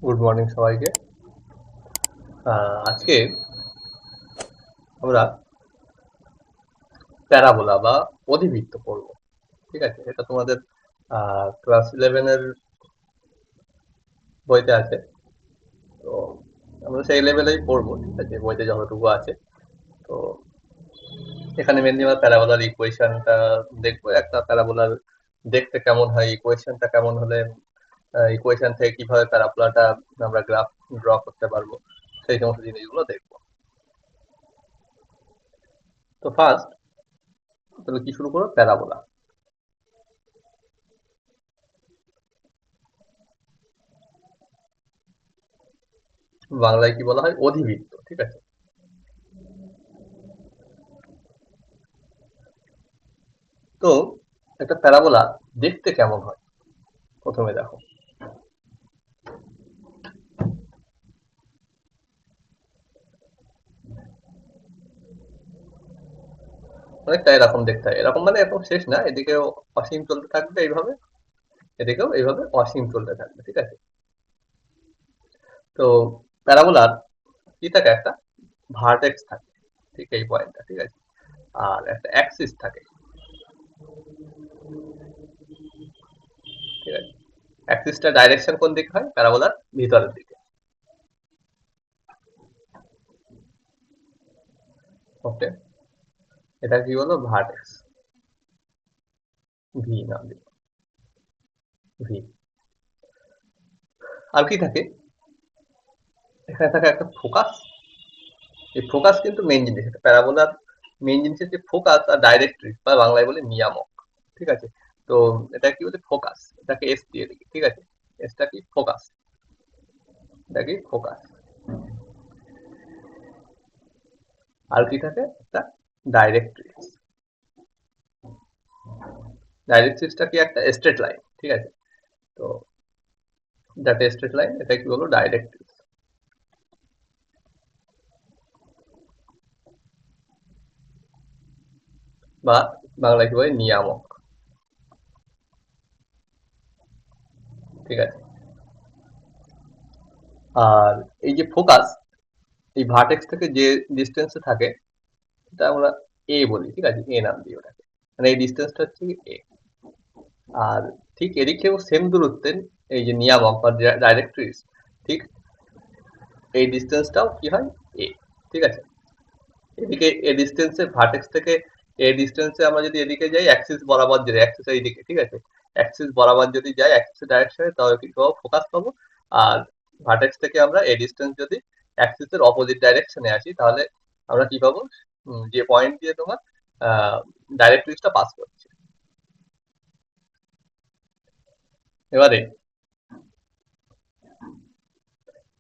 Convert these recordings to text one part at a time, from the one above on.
Good morning সবাইকে। আজকে আমরা প্যারাবোলা বা অধিবৃত্ত পড়বো। ঠিক আছে, এটা তোমাদের ক্লাস 11-এর বইতে আছে। তো আমরা সেই লেভেলেই পড়বো, ঠিক আছে, বইতে যতটুকু আছে। তো এখানে মেনলি আমরা প্যারাবোলার ইকুয়েশনটা দেখবো। একটা প্যারাবোলার দেখতে কেমন হয়, ইকুয়েশনটা কেমন হলে ইকুয়েশন থেকে কিভাবে প্যারাবোলাটা আমরা গ্রাফ ড্র করতে পারবো, সেই সমস্ত জিনিসগুলো দেখবো। তো ফার্স্ট তাহলে কি শুরু করো, প্যারাবোলা। বাংলায় কি বলা হয়, অধিবৃত্ত। ঠিক আছে, তো একটা প্যারাবোলা দেখতে কেমন হয় প্রথমে দেখো। অনেকটা এরকম দেখতে হয়, এরকম মানে এরকম শেষ না, এদিকেও অসীম চলতে থাকবে এইভাবে, এদিকেও এইভাবে অসীম চলতে থাকবে। ঠিক আছে, তো প্যারাবোলার কি থাকে, একটা ভার্টেক্স থাকে, ঠিক এই পয়েন্টটা। ঠিক আছে, আর একটা অ্যাক্সিস থাকে। ঠিক আছে, অ্যাক্সিসটা ডাইরেকশন কোন দিকে হয়, প্যারাবোলার ভিতরের দিকে। ওকে, এটা কি বলো, ভার্টেক্স, ভি নাম দিই, ভি। আর কি থাকে, এখানে থাকে একটা ফোকাস। এই ফোকাস কিন্তু মেইন জিনিস, এটা প্যারাবোলার মেইন জিনিস হচ্ছে ফোকাস আর ডাইরেক্ট্রিক্স, বা বাংলায় বলে নিয়ামক। ঠিক আছে, তো এটা কি বলে, ফোকাস, এটাকে এস দিয়ে দিই। ঠিক আছে, এসটা কি, ফোকাস, এটা কি ফোকাস। আর কি থাকে, একটা ডাইরেক্ট্রিক্স। ডাইরেক্ট্রিক্সটা কি, একটা স্ট্রেট লাইন। ঠিক আছে, তো যাতে স্ট্রেট লাইন, এটা কি বলবো, ডাইরেক্ট্রিক্স, বা বাংলায় কি বলে, নিয়ামক। ঠিক আছে, আর এই যে ফোকাস, এই ভার্টেক্স থেকে যে ডিস্টেন্সে থাকে, এটা আমরা এ বলি। ঠিক আছে, এ নাম দিই ওটাকে, মানে এই ডিস্টেন্সটা হচ্ছে এ। আর ঠিক এদিকেও সেম দূরত্বের এই যে নিয়ামক বা ডাইরেক্ট্রিক্স, ঠিক এই ডিস্টেন্সটাও কি হয়, এ। ঠিক আছে, এদিকে এ ডিস্টেন্সে ভার্টেক্স থেকে এ ডিস্টেন্সে আমরা যদি এদিকে যাই, অ্যাক্সিস বরাবর যদি, অ্যাক্সিস এইদিকে, ঠিক আছে, অ্যাক্সিস বরাবর যদি যাই, অ্যাক্সিস ডাইরেকশনে, তাহলে কি পাবো, ফোকাস পাবো। আর ভার্টেক্স থেকে আমরা এই ডিস্টেন্স যদি অ্যাক্সিসের অপোজিট ডাইরেকশনে আসি, তাহলে আমরা কি পাবো, যে পয়েন্ট দিয়ে তোমার ডাইরেক্ট্রিক্সটা পাস করছে। এবারে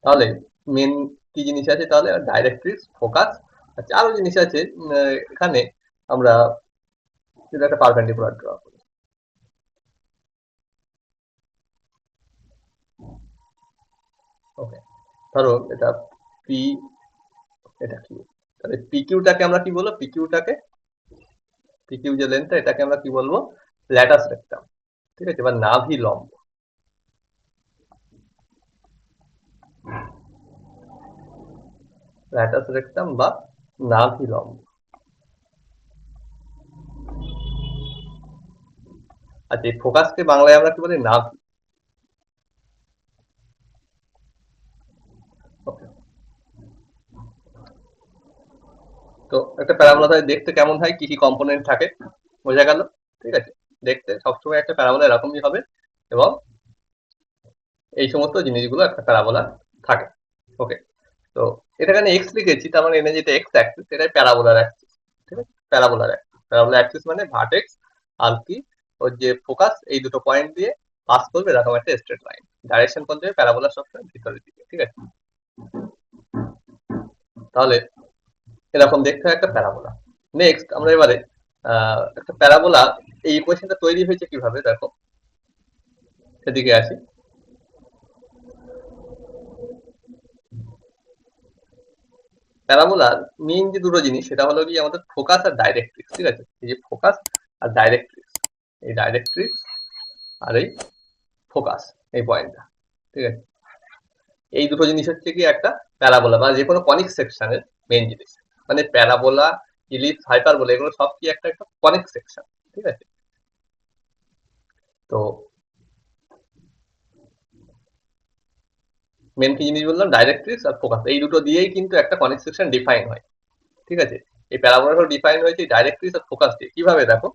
তাহলে মেন কি জিনিস আছে, তাহলে ডাইরেক্ট্রিক্স, ফোকাস, আচ্ছা আরো জিনিস আছে। এখানে আমরা যদি একটা পারপেন্ডিকুলার ড্র করি। ওকে, ধরো এটা পি, এটা কিউ, তাহলে পিকিউটাকে আমরা কি বলবো, পিকিউটাকে, পিকিউ যে লেন্থটা, এটাকে আমরা কি বলবো, ল্যাটাস রেক্টাম। ঠিক আছে, এবার নাভি লম্ব, ল্যাটাস রেক্টাম বা নাভি লম্ব। আচ্ছা, এই ফোকাসকে বাংলায় আমরা কি বলি, নাভি। ওকে, তো একটা প্যারাবোলা দেখতে কেমন হয়, কি কি কম্পোনেন্ট থাকে, বোঝা গেল। ঠিক আছে, দেখতে সবসময় একটা প্যারাবোলা এরকমই হবে, এবং এই সমস্ত জিনিসগুলো একটা প্যারাবোলা থাকে। ওকে, তো এটা এখানে এক্স লিখেছি, তার মানে এনে যেটা এক্স অ্যাক্সিস, এটাই প্যারাবোলার অ্যাক্সিস। ঠিক আছে, প্যারাবোলার অ্যাক্সিস, প্যারাবোলার অ্যাক্সিস মানে ভার্টেক্স আর কি, ওর যে ফোকাস, এই দুটো পয়েন্ট দিয়ে পাস করবে এরকম একটা স্ট্রেট লাইন। ডাইরেকশন কোন দিকে, প্যারাবোলার সবসময় ভিতরের দিকে। ঠিক আছে, তাহলে এরকম দেখতে হয় একটা প্যারাবোলা। নেক্সট আমরা এবারে একটা প্যারাবোলা, এই ইকুয়েশনটা তৈরি হয়েছে কিভাবে দেখো, সেদিকে আসি। প্যারাবোলার মেইন যে দুটো জিনিস, সেটা হলো কি, আমাদের ফোকাস আর ডাইরেক্ট্রিক্স। ঠিক আছে, এই যে ফোকাস আর ডাইরেক্ট্রিক্স, এই ডাইরেক্ট্রিক্স আর এই ফোকাস, এই পয়েন্টটা। ঠিক আছে, এই দুটো জিনিস হচ্ছে কি একটা প্যারাবোলা বা যে কোনো কনিক সেকশনের মেইন জিনিস। মানে প্যারাবোলা, ইলিপস, হাইপারবোলা এগুলো সব কি একটা একটা কনিক সেকশন, ঠিক আছে? তো মেন কি জিনিস বললাম, ডাইরেক্ট্রিক্স আর ফোকাস, এই দুটো দিয়েই কিন্তু একটা কনিক সেকশন ডিফাইন হয়, ঠিক আছে? এই প্যারাবোলা ডিফাইন হয়েছে ডাইরেক্ট্রিক্স আর ফোকাস দিয়ে। কিভাবে দেখো,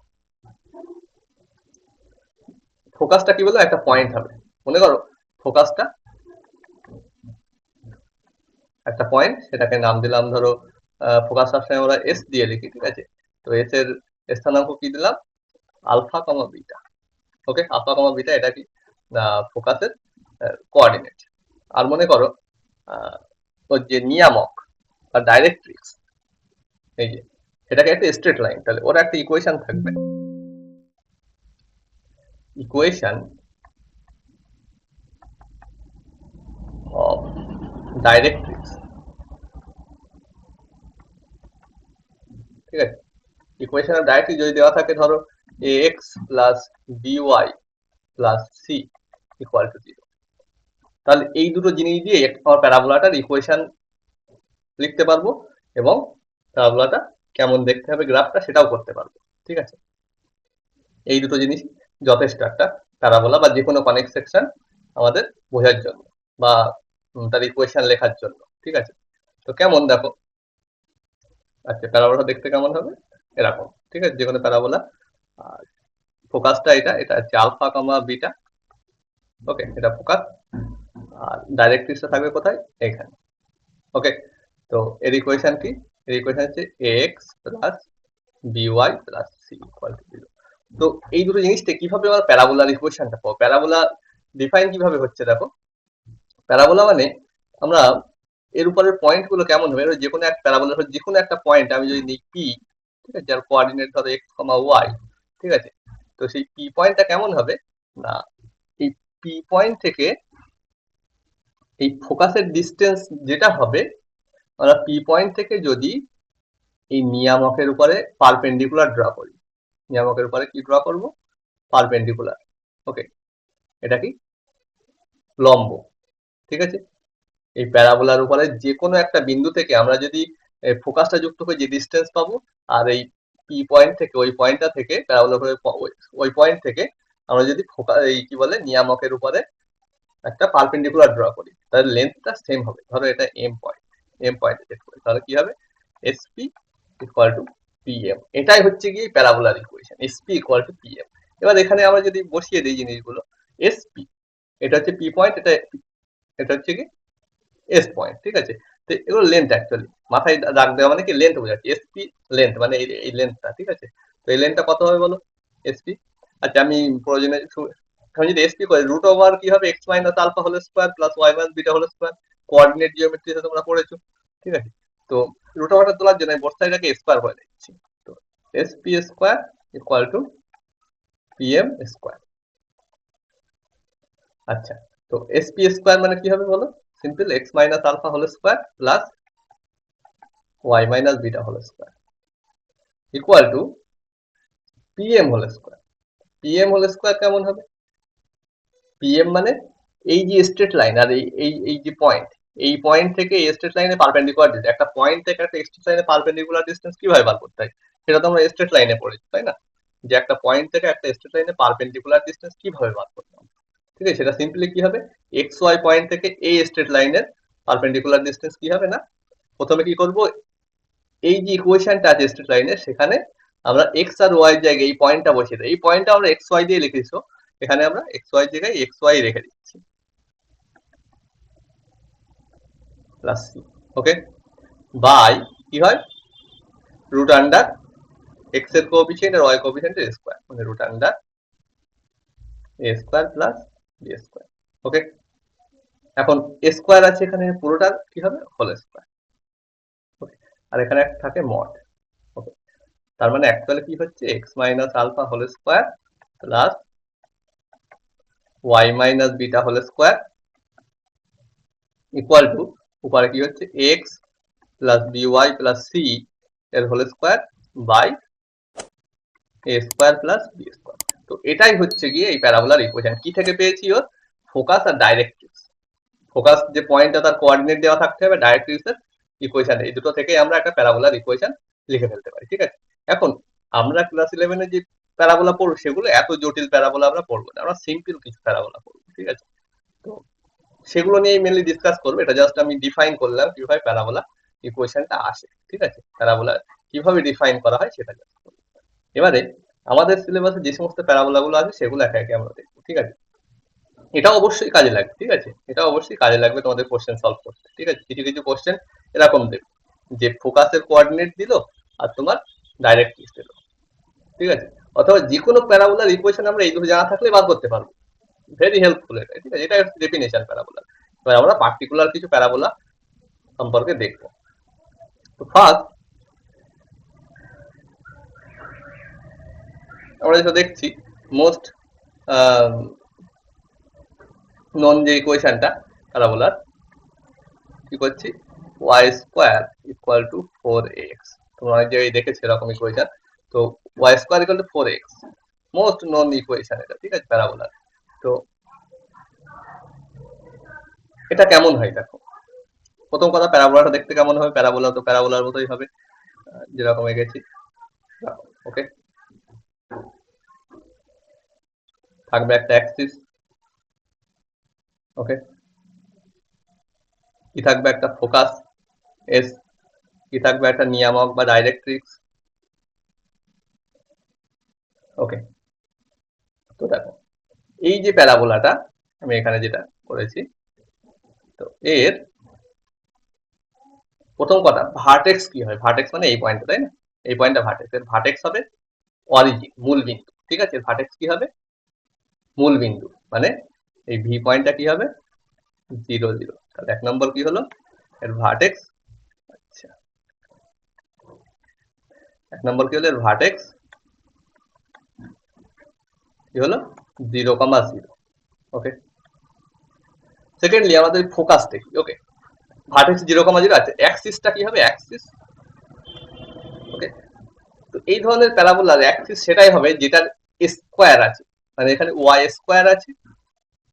ফোকাসটা কি বললো, একটা পয়েন্ট হবে, মনে করো ফোকাসটা একটা পয়েন্ট, সেটাকে নাম দিলাম ধরো ফোকাস সবসময় আমরা এস দিয়ে লিখি, ঠিক আছে? তো এস এর স্থানাঙ্ক কি দিলাম, আলফা কমা বিটা। ওকে, আলফা কমা বিটা এটা কি ফোকাসের কোঅর্ডিনেট। আর মনে করো ওর যে নিয়ামক বা ডাইরেক্ট্রিক্স, এই যে এটাকে একটা স্ট্রেট লাইন, তাহলে ওর একটা ইকুয়েশন থাকবে, ইকুয়েশন অফ ডাইরেক্ট্রিক্স, ঠিক আছে? ইকুয়েশন অফ ডাইরেক্ট্রিক্স যদি দেওয়া থাকে ধরো ax plus by plus c equal to 0, তাহলে এই দুটো জিনিস দিয়ে আমার প্যারাবোলাটার ইকুয়েশন লিখতে পারবো এবং প্যারাবোলাটা কেমন দেখতে হবে গ্রাফটা সেটাও করতে পারবো, ঠিক আছে? এই দুটো জিনিস যথেষ্ট একটা প্যারাবোলা বা যে কোনো কনেক্ট সেকশন আমাদের বোঝার জন্য বা তার ইকুয়েশন লেখার জন্য, ঠিক আছে? তো কেমন দেখো, আচ্ছা প্যারাবোলা দেখতে কেমন হবে, এরকম, ঠিক আছে? যে কোনো প্যারাবোলা, আর ফোকাসটা এটা এটা হচ্ছে আলফা কমা বিটা, ওকে, এটা ফোকাস। আর ডাইরেক্ট্রিক্সটা থাকবে কোথায়, এখানে, ওকে। তো এর ইকুয়েশন কি, এর ইকুয়েশন হচ্ছে ax plus by plus c equal to 0। তো এই দুটো জিনিসটা কিভাবে আমরা প্যারাবোলার ইকুয়েশনটা পাবো, প্যারাবোলা ডিফাইন কিভাবে হচ্ছে দেখো, প্যারাবোলা মানে আমরা এর উপরের পয়েন্ট গুলো কেমন হবে, যে কোনো এক প্যারাবোলার যে কোনো একটা পয়েন্ট আমি যদি নিই পি, ঠিক আছে, যার কোঅর্ডিনেট ধরো এক্স কমা ওয়াই, ঠিক আছে? তো সেই পি পয়েন্টটা কেমন হবে না, এই পি পয়েন্ট থেকে এই ফোকাসের ডিস্টেন্স যেটা হবে, আমরা পি পয়েন্ট থেকে যদি এই নিয়ামকের উপরে পারপেন্ডিকুলার ড্র করি, নিয়ামকের উপরে কি ড্র করব, পারপেন্ডিকুলার, ওকে, এটা কি লম্ব, ঠিক আছে? এই প্যারাবোলার উপরে যে কোনো একটা বিন্দু থেকে আমরা যদি ফোকাসটা যুক্ত করে যে ডিস্টেন্স পাবো, আর এই পি পয়েন্ট থেকে ওই পয়েন্টটা থেকে প্যারাবোলার উপরে ওই পয়েন্ট থেকে আমরা যদি ফোকাস এই কি বলে নিয়ামকের উপরে একটা পারপেন্ডিকুলার ড্র করি, তাহলে লেন্থটা সেম হবে। ধরো এটা এম পয়েন্ট, এম পয়েন্টে সেট করি, তাহলে কি হবে, এসপি ইকুয়াল টু পিএম। এটাই হচ্ছে কি প্যারাবোলার equation, SP equal to PM. এবার এখানে আমরা যদি বসিয়ে দিই জিনিসগুলো, এসপি এটা হচ্ছে পি পয়েন্ট, এটা এটা হচ্ছে কি এস পয়েন্ট, ঠিক আছে? তো এগুলো লেন্থ, অ্যাকচুয়ালি মাথায় দাগ দেওয়া মানে কি লেন্থ বোঝাচ্ছে, এসপি লেন্থ মানে এই লেন্থটা, ঠিক আছে? তো এই লেন্থটা কত হবে বলো, এসপি। আচ্ছা আমি প্রয়োজনে আমি যদি এসপি করি, রুট ওভার কি হবে, x minus alpha whole square plus y minus beta whole square, coordinate জিওমেট্রিতে তোমরা পড়েছো, ঠিক আছে? তো রুট ওভারটা তোলার জন্য আমি বর্ষা এটাকে স্কোয়ার করে দিচ্ছি, তো SP square equal to PM square. আচ্ছা, তো এসপি স্কোয়ার মানে কি হবে বলো, simple x minus alpha whole square plus y minus beta whole square equal to PM whole square. PM whole square কেমন হবে, পিএম মানে এই যে স্ট্রেট লাইন আর এই যে পয়েন্ট, এই পয়েন্ট থেকে এই স্ট্রেট লাইনে পারপেন্ডিকুলার ডিস্টেন্স, একটা পয়েন্ট থেকে একটা স্ট্রেট লাইনে পারপেন্ডিকুলার ডিস্টেন্স কিভাবে বার করতে হয়, সেটা তো আমরা স্ট্রেট লাইনে পড়েছি, তাই না? যে একটা পয়েন্ট থেকে একটা স্ট্রেট লাইনে পারপেন্ডিকুলার ডিস্টেন্স কিভাবে বার করতে হবে, ঠিক আছে? সেটা সিম্পলি কি হবে, এক্স ওয়াই পয়েন্ট থেকে এই স্ট্রেট লাইনের পারপেন্ডিকুলার ডিস্টেন্স কি হবে না, প্রথমে কি করব, এই যে ইকুয়েশনটা আছে স্ট্রেট লাইনের, সেখানে আমরা এক্স আর ওয়াই এর জায়গায় এই পয়েন্টটা বসিয়ে দিই, এই পয়েন্টটা আমরা এক্স ওয়াই দিয়ে লিখেছি, এখানে আমরা এক্স ওয়াই এর জায়গায় এক্স ওয়াই রেখে দিচ্ছি প্লাস সি, ওকে, বাই কি হয়, রুট আন্ডার এক্স এর কোএফিসিয়েন্ট আর ওয়াই কোএফিসিয়েন্টের স্কয়ার, মানে রুট আন্ডার এ স্কয়ার প্লাস বি স্কয়ার, ওকে। এখন এ স্কয়ার আছে এখানে, পুরোটা কি হবে, হোল স্কয়ার, ওকে। আর এখানে একটা থাকে মড, ওকে। তার মানে অ্যাকচুয়ালি কি হচ্ছে, x minus alpha whole square plus y minus beta whole square equal to, উপরে কি হচ্ছে, x plus b y plus c এর whole square by a square plus b square. তো এটাই হচ্ছে গিয়ে এই প্যারাবোলার ইকুয়েশন, কি থেকে পেয়েছি, ওর ফোকাস আর ডাইরেক্ট্রিক্স, ফোকাস যে পয়েন্টটা তার কোঅর্ডিনেট দেওয়া থাকতে হবে, ডাইরেক্ট্রিক্সের ইকুয়েশন, এই দুটো থেকেই আমরা একটা প্যারাবোলার ইকুয়েশন লিখে ফেলতে পারি। ঠিক আছে, এখন আমরা ক্লাস 11-এ যে প্যারাবোলা পড়বো সেগুলো এত জটিল প্যারাবোলা আমরা পড়বো না, আমরা সিম্পল কিছু প্যারাবোলা পড়বো। ঠিক আছে, তো সেগুলো নিয়ে মেনলি ডিসকাস করবো। এটা জাস্ট আমি ডিফাইন করলাম কিভাবে প্যারাবোলা ইকুয়েশনটা আসে। ঠিক আছে, প্যারাবোলা কিভাবে ডিফাইন করা হয় সেটা জাস্ট। এবারে আমাদের সিলেবাসে যে সমস্ত প্যারাবোলা গুলো আছে সেগুলো একে একে আমরা দেখবো। ঠিক আছে, এটা অবশ্যই কাজে লাগবে। ঠিক আছে, এটা অবশ্যই কাজে লাগবে তোমাদের কোশ্চেন সলভ করতে। ঠিক আছে, কিছু কিছু কোশ্চেন এরকম দেবে যে ফোকাসের কোঅর্ডিনেট দিল আর তোমার ডাইরেক্ট্রিক্স দিল। ঠিক আছে, অথবা যে কোনো প্যারাবোলার ইকুয়েশন আমরা এই দুটো জানা থাকলে বার করতে পারবো। ভেরি হেল্পফুল এটা। ঠিক আছে, এটা হচ্ছে ডেফিনেশন প্যারাবোলা। এবার আমরা পার্টিকুলার কিছু প্যারাবোলা সম্পর্কে দেখবো। তো ফার্স্ট আমরা যেটা দেখছি মোস্ট নন যে ইকুয়েশনটা প্যারাবোলার, কি করছি, Y square equal to 4x। তোমরা অনেক জায়গায় দেখেছো এরকম ইকুয়েশন। তো y square equal to 4x most known equation এটা। ঠিক আছে, প্যারাবোলার। তো এটা কেমন হয় দেখো, প্রথম কথা প্যারাবোলাটা দেখতে কেমন হবে, প্যারাবোলা তো প্যারাবোলার মতোই হবে যেরকম এঁকেছি। ওকে, থাকবে একটা অ্যাক্সিস। ওকে, কি থাকবে, একটা ফোকাস এস, কি থাকবে, একটা নিয়ামক বা ডাইরেক্ট্রিক্স। ওকে, তো দেখো এই যে প্যারাবোলাটা আমি এখানে যেটা করেছি, তো এর প্রথম কথা ভার্টেক্স কি হয়, ভার্টেক্স মানে এই পয়েন্টটা, তাই না, এই পয়েন্টটা ভার্টেক্স। এর ভার্টেক্স হবে অরিজিন, মূল বিন্দু। ঠিক আছে, ভার্টেক্স কি হবে, মূল বিন্দু, মানে এই ভি পয়েন্টটা কি হবে, 0 0। তাহলে এক নম্বর কি হলো, এর ভার্টেক্স। আচ্ছা, এক নম্বর কি হলো, এর ভার্টেক্স কি হলো, 0,0। ওকে, সেকেন্ডলি আমাদের ফোকাস দেখি। ওকে, ভার্টেক্স 0,0 আছে, অ্যাক্সিসটা কি হবে, অ্যাক্সিস। ওকে, তো এই ধরনের প্যারাবোলার অ্যাক্সিস সেটাই হবে যেটার স্কোয়ার আছে, মানে এখানে ওয়াই স্কোয়ার আছে।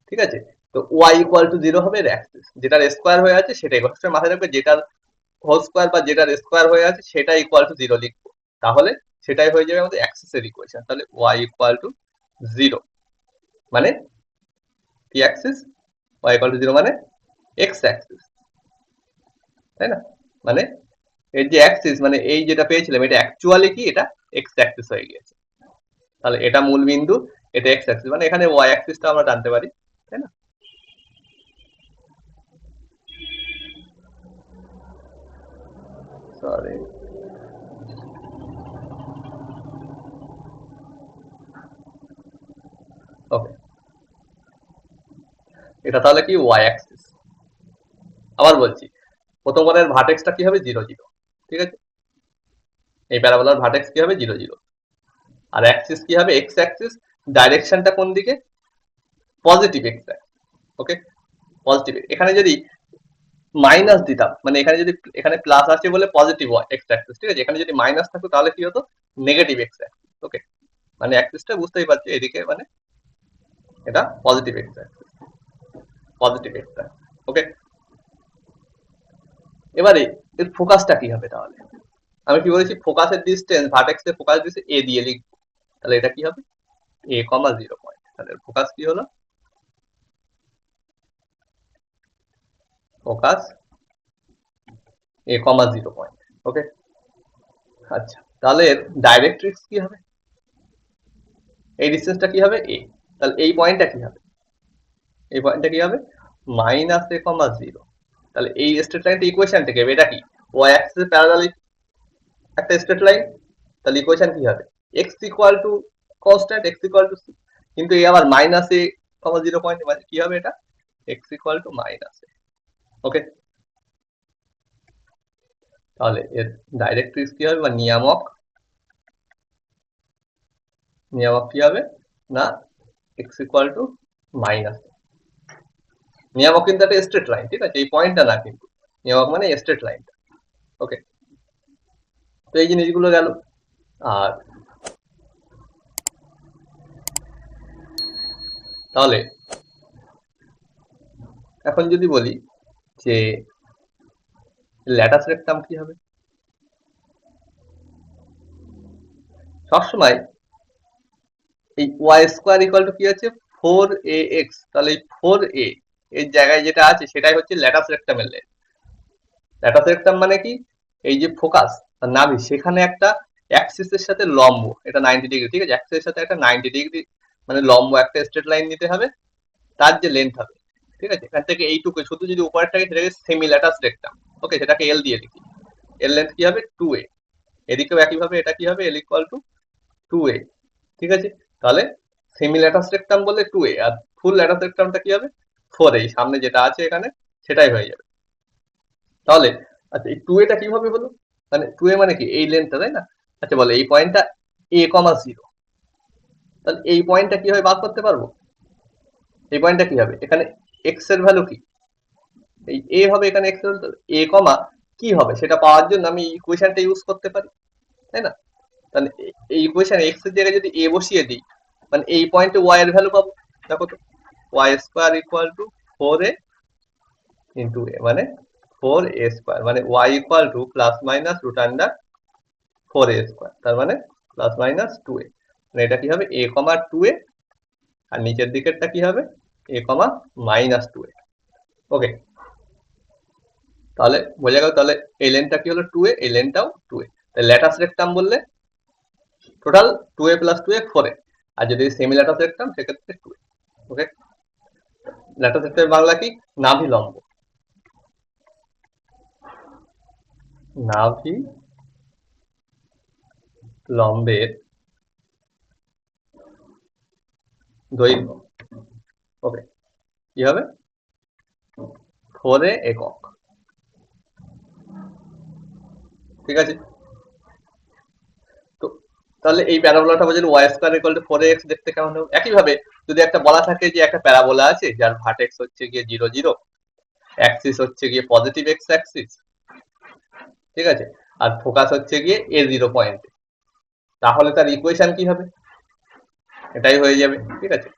ঠিক আছে, তো ওয়াই ইকুয়াল টু 0 হবে এর অ্যাক্সিস, যেটার স্কোয়ার হয়ে আছে সেটাই। সবসময় মাথায় রাখবে যেটার হোল স্কোয়ার বা যেটার স্কোয়ার হয়ে আছে সেটা ইকুয়াল টু 0 লিখবো, তাহলে সেটাই হয়ে যাবে আমাদের অ্যাক্সিসের ইকুয়েশন। তাহলে ওয়াই ইকুয়াল টু 0 মানে কি অ্যাক্সিস, ওয়াই ইকুয়াল টু 0 মানে এক্স অ্যাক্সিস, তাই না, মানে এর যে অ্যাক্সিস মানে এই যেটা পেয়েছিলাম এটা অ্যাকচুয়ালি কি, এটা এক্স অ্যাক্সিস হয়ে গিয়েছে। তাহলে এটা মূল বিন্দু, এটা এক্স অ্যাক্সিস, মানে এখানে ওয়াই অ্যাক্সিসটা আমরা জানতে পারি, তাই না। সরি, ওকে, এটা তাহলে কি ওয়াই অ্যাক্সিস। আবার বলছি, প্রথম কথার ভার্টেক্সটা কি হবে, 0 0। ঠিক আছে, এই প্যারাবোলার ভার্টেক্স কি হবে, 0 0। আর অ্যাক্সিস কি হবে, এক্স অ্যাক্সিস। ডাইরেকশনটা কোন দিকে, পজিটিভ এক্স অ্যাক্সিস। ওকে, পজিটিভ। এখানে যদি মাইনাস দিতাম, মানে এখানে যদি এখানে প্লাস আছে বলে পজিটিভ এক্স অ্যাক্সিস। ঠিক আছে, এখানে যদি মাইনাস থাকতো তাহলে কি হতো, নেগেটিভ এক্স অ্যাক্সিস। ওকে, মানে অ্যাক্সিসটা বুঝতেই পারছি, এদিকে মানে এটা positive x axis, positive x axis. Okay, এবারে এর ফোকাসটা কি হবে তাহলে, আমি কি বলেছি, ফোকাসের ডিস্টেন্স, ভার্টেক্সের ফোকাস ডিস্টেন্স এ দিয়ে লিখবো। তাহলে এটা কি হবে, a,0 পয়েন্ট। তাহলে ফোকাস কি হলো, ফোকাস a,0 পয়েন্ট। ওকে, আচ্ছা, তাহলে এর ডাইরেক্ট্রিক্স কি হবে, এই ডিস্টেন্সটা কি হবে এ। তাহলে এই পয়েন্টটা কি হবে, এই পয়েন্টটা কি হবে, -a,0। তাহলে এই স্ট্রেট লাইনটা ইকুয়েশন থেকে এটা কি, ওয়াই অ্যাক্সিস প্যারালাল একটা স্ট্রেট লাইন। তাহলে ইকুয়েশন কি হবে, x equal to constant, x equal to c। কিন্তু এই আবার -a,0 পয়েন্ট, মানে কি হবে এটা, x ইকুয়াল টু -a। ওকে, তাহলে এর ডাইরেক্ট্রিক্স কি হবে বা নিয়ামক, নিয়ামক কি হবে না, x ইকুয়াল টু মাইনাস। নিয়ামক কিন্তু একটা স্ট্রেট লাইন। ঠিক আছে, এই পয়েন্টটা না কিন্তু, নিয়ামক মানে স্ট্রেট লাইনটা। ওকে, তো এই জিনিসগুলো গেল। আর তাহলে এখন যদি বলি যে ল্যাটাস রেক্টাম কি হবে, সবসময় এই ওয়াই স্কোয়ার ইকুয়াল টু কি আছে, 4ax, তাহলে এই 4a এর জায়গায় যেটা আছে সেটাই হচ্ছে ল্যাটাস রেক্টামের লেন্থ। ল্যাটাস রেক্টাম মানে কি, এই যে ফোকাস নাভি সেখানে একটা অ্যাক্সিসের সাথে লম্ব, এটা 90 ডিগ্রি, ঠিক আছে, অ্যাক্সিসের সাথে একটা 90 ডিগ্রি মানে লম্ব একটা স্ট্রেট লাইন নিতে হবে, তার যে লেন্থ হবে, ঠিক আছে, এখান থেকে এইটুকু শুধু যদি উপরেরটাকে সেটাকে সেমি ল্যাটাস রেক্টাম, ওকে, সেটাকে এল দিয়ে লিখি, এর লেন্থ কি হবে 2a, এদিকেও একইভাবে এটা কি হবে, এল ইকুয়াল টু 2a, ঠিক আছে, তাহলে সেমি ল্যাটাস রেক্টাম বললে 2a, আর ফুল ল্যাটাস রেক্টামটা কি হবে 4a, সামনে যেটা আছে এখানে সেটাই হয়ে যাবে। তাহলে আচ্ছা এই 2a টা কিভাবে হলো, মানে 2a মানে কি এই লেন্থটা, তাই না? আচ্ছা বলে এই পয়েন্টটা a,0, তাহলে এই পয়েন্টটা কিভাবে বার করতে পারবো, এই পয়েন্টটা কি হবে, এখানে x এর ভ্যালু কি, এই a হবে এখানে x এর ভ্যালু, a কমা কি হবে সেটা পাওয়ার জন্য আমি ইকুয়েশনটা ইউজ করতে পারি, তাই না? তাহলে এই ইকুয়েশনে x এর জায়গায় যদি a বসিয়ে দিই, মানে এই পয়েন্টে y এর ভ্যালু পাবো, দেখো তো, y square equal to 4a into a, মানে 4a স্কোয়ার, মানে y equal to plus minus root under 4a square, তার মানে প্লাস মাইনাস 2a, মানে এটা কি হবে a কমা 2a, আর নিচের দিকেরটা কি হবে a কমা মাইনাস 2a, ওকে, তাহলে বোঝা গেল, তাহলে এই লেনটা কি হলো 2a, এই লেনটাও 2a, তাহলে ল্যাটাস রেক্টাম বললে total 2a plus 2a 4a, আর যদি সেমি ল্যাটাস রেক্টাম সেক্ষেত্রে 2a, ওকে। ল্যাটাস রেক্টামের বাংলা কি, নাভি লম্ব, নাভি লম্বের দৈর্ঘ্য, ওকে, কি হবে 4a একক, ঠিক আছে। তো তাহলে এই প্যারাবোলাটা বোঝালে Y square equal to 4ax দেখতে কেমন হবে, একইভাবে যদি একটা বলা থাকে যে একটা প্যারাবোলা আছে যার ভার্টেক্স হচ্ছে গিয়ে 0 0, অ্যাক্সিস হচ্ছে গিয়ে পজিটিভ এক্স অ্যাক্সিস, ঠিক আছে, আর ফোকাস হচ্ছে গিয়ে a0 পয়েন্টে, তাহলে তার ইকুয়েশন কি হবে, এটাই হয়ে যাবে, ঠিক আছে।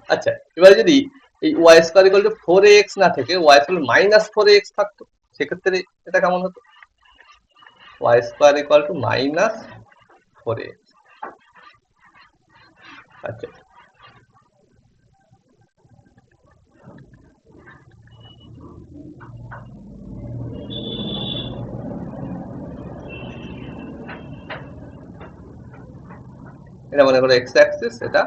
আচ্ছা এবারে যদি এই Y square equal to 4ax না থেকে ওয়াই স্কোয়ার মাইনাস 4ax থাকতো, সেক্ষেত্রে এটা কেমন হতো, y square equal to minus 4ax, আচ্ছা এটা মনে করো এক্স অ্যাক্সিস, এটা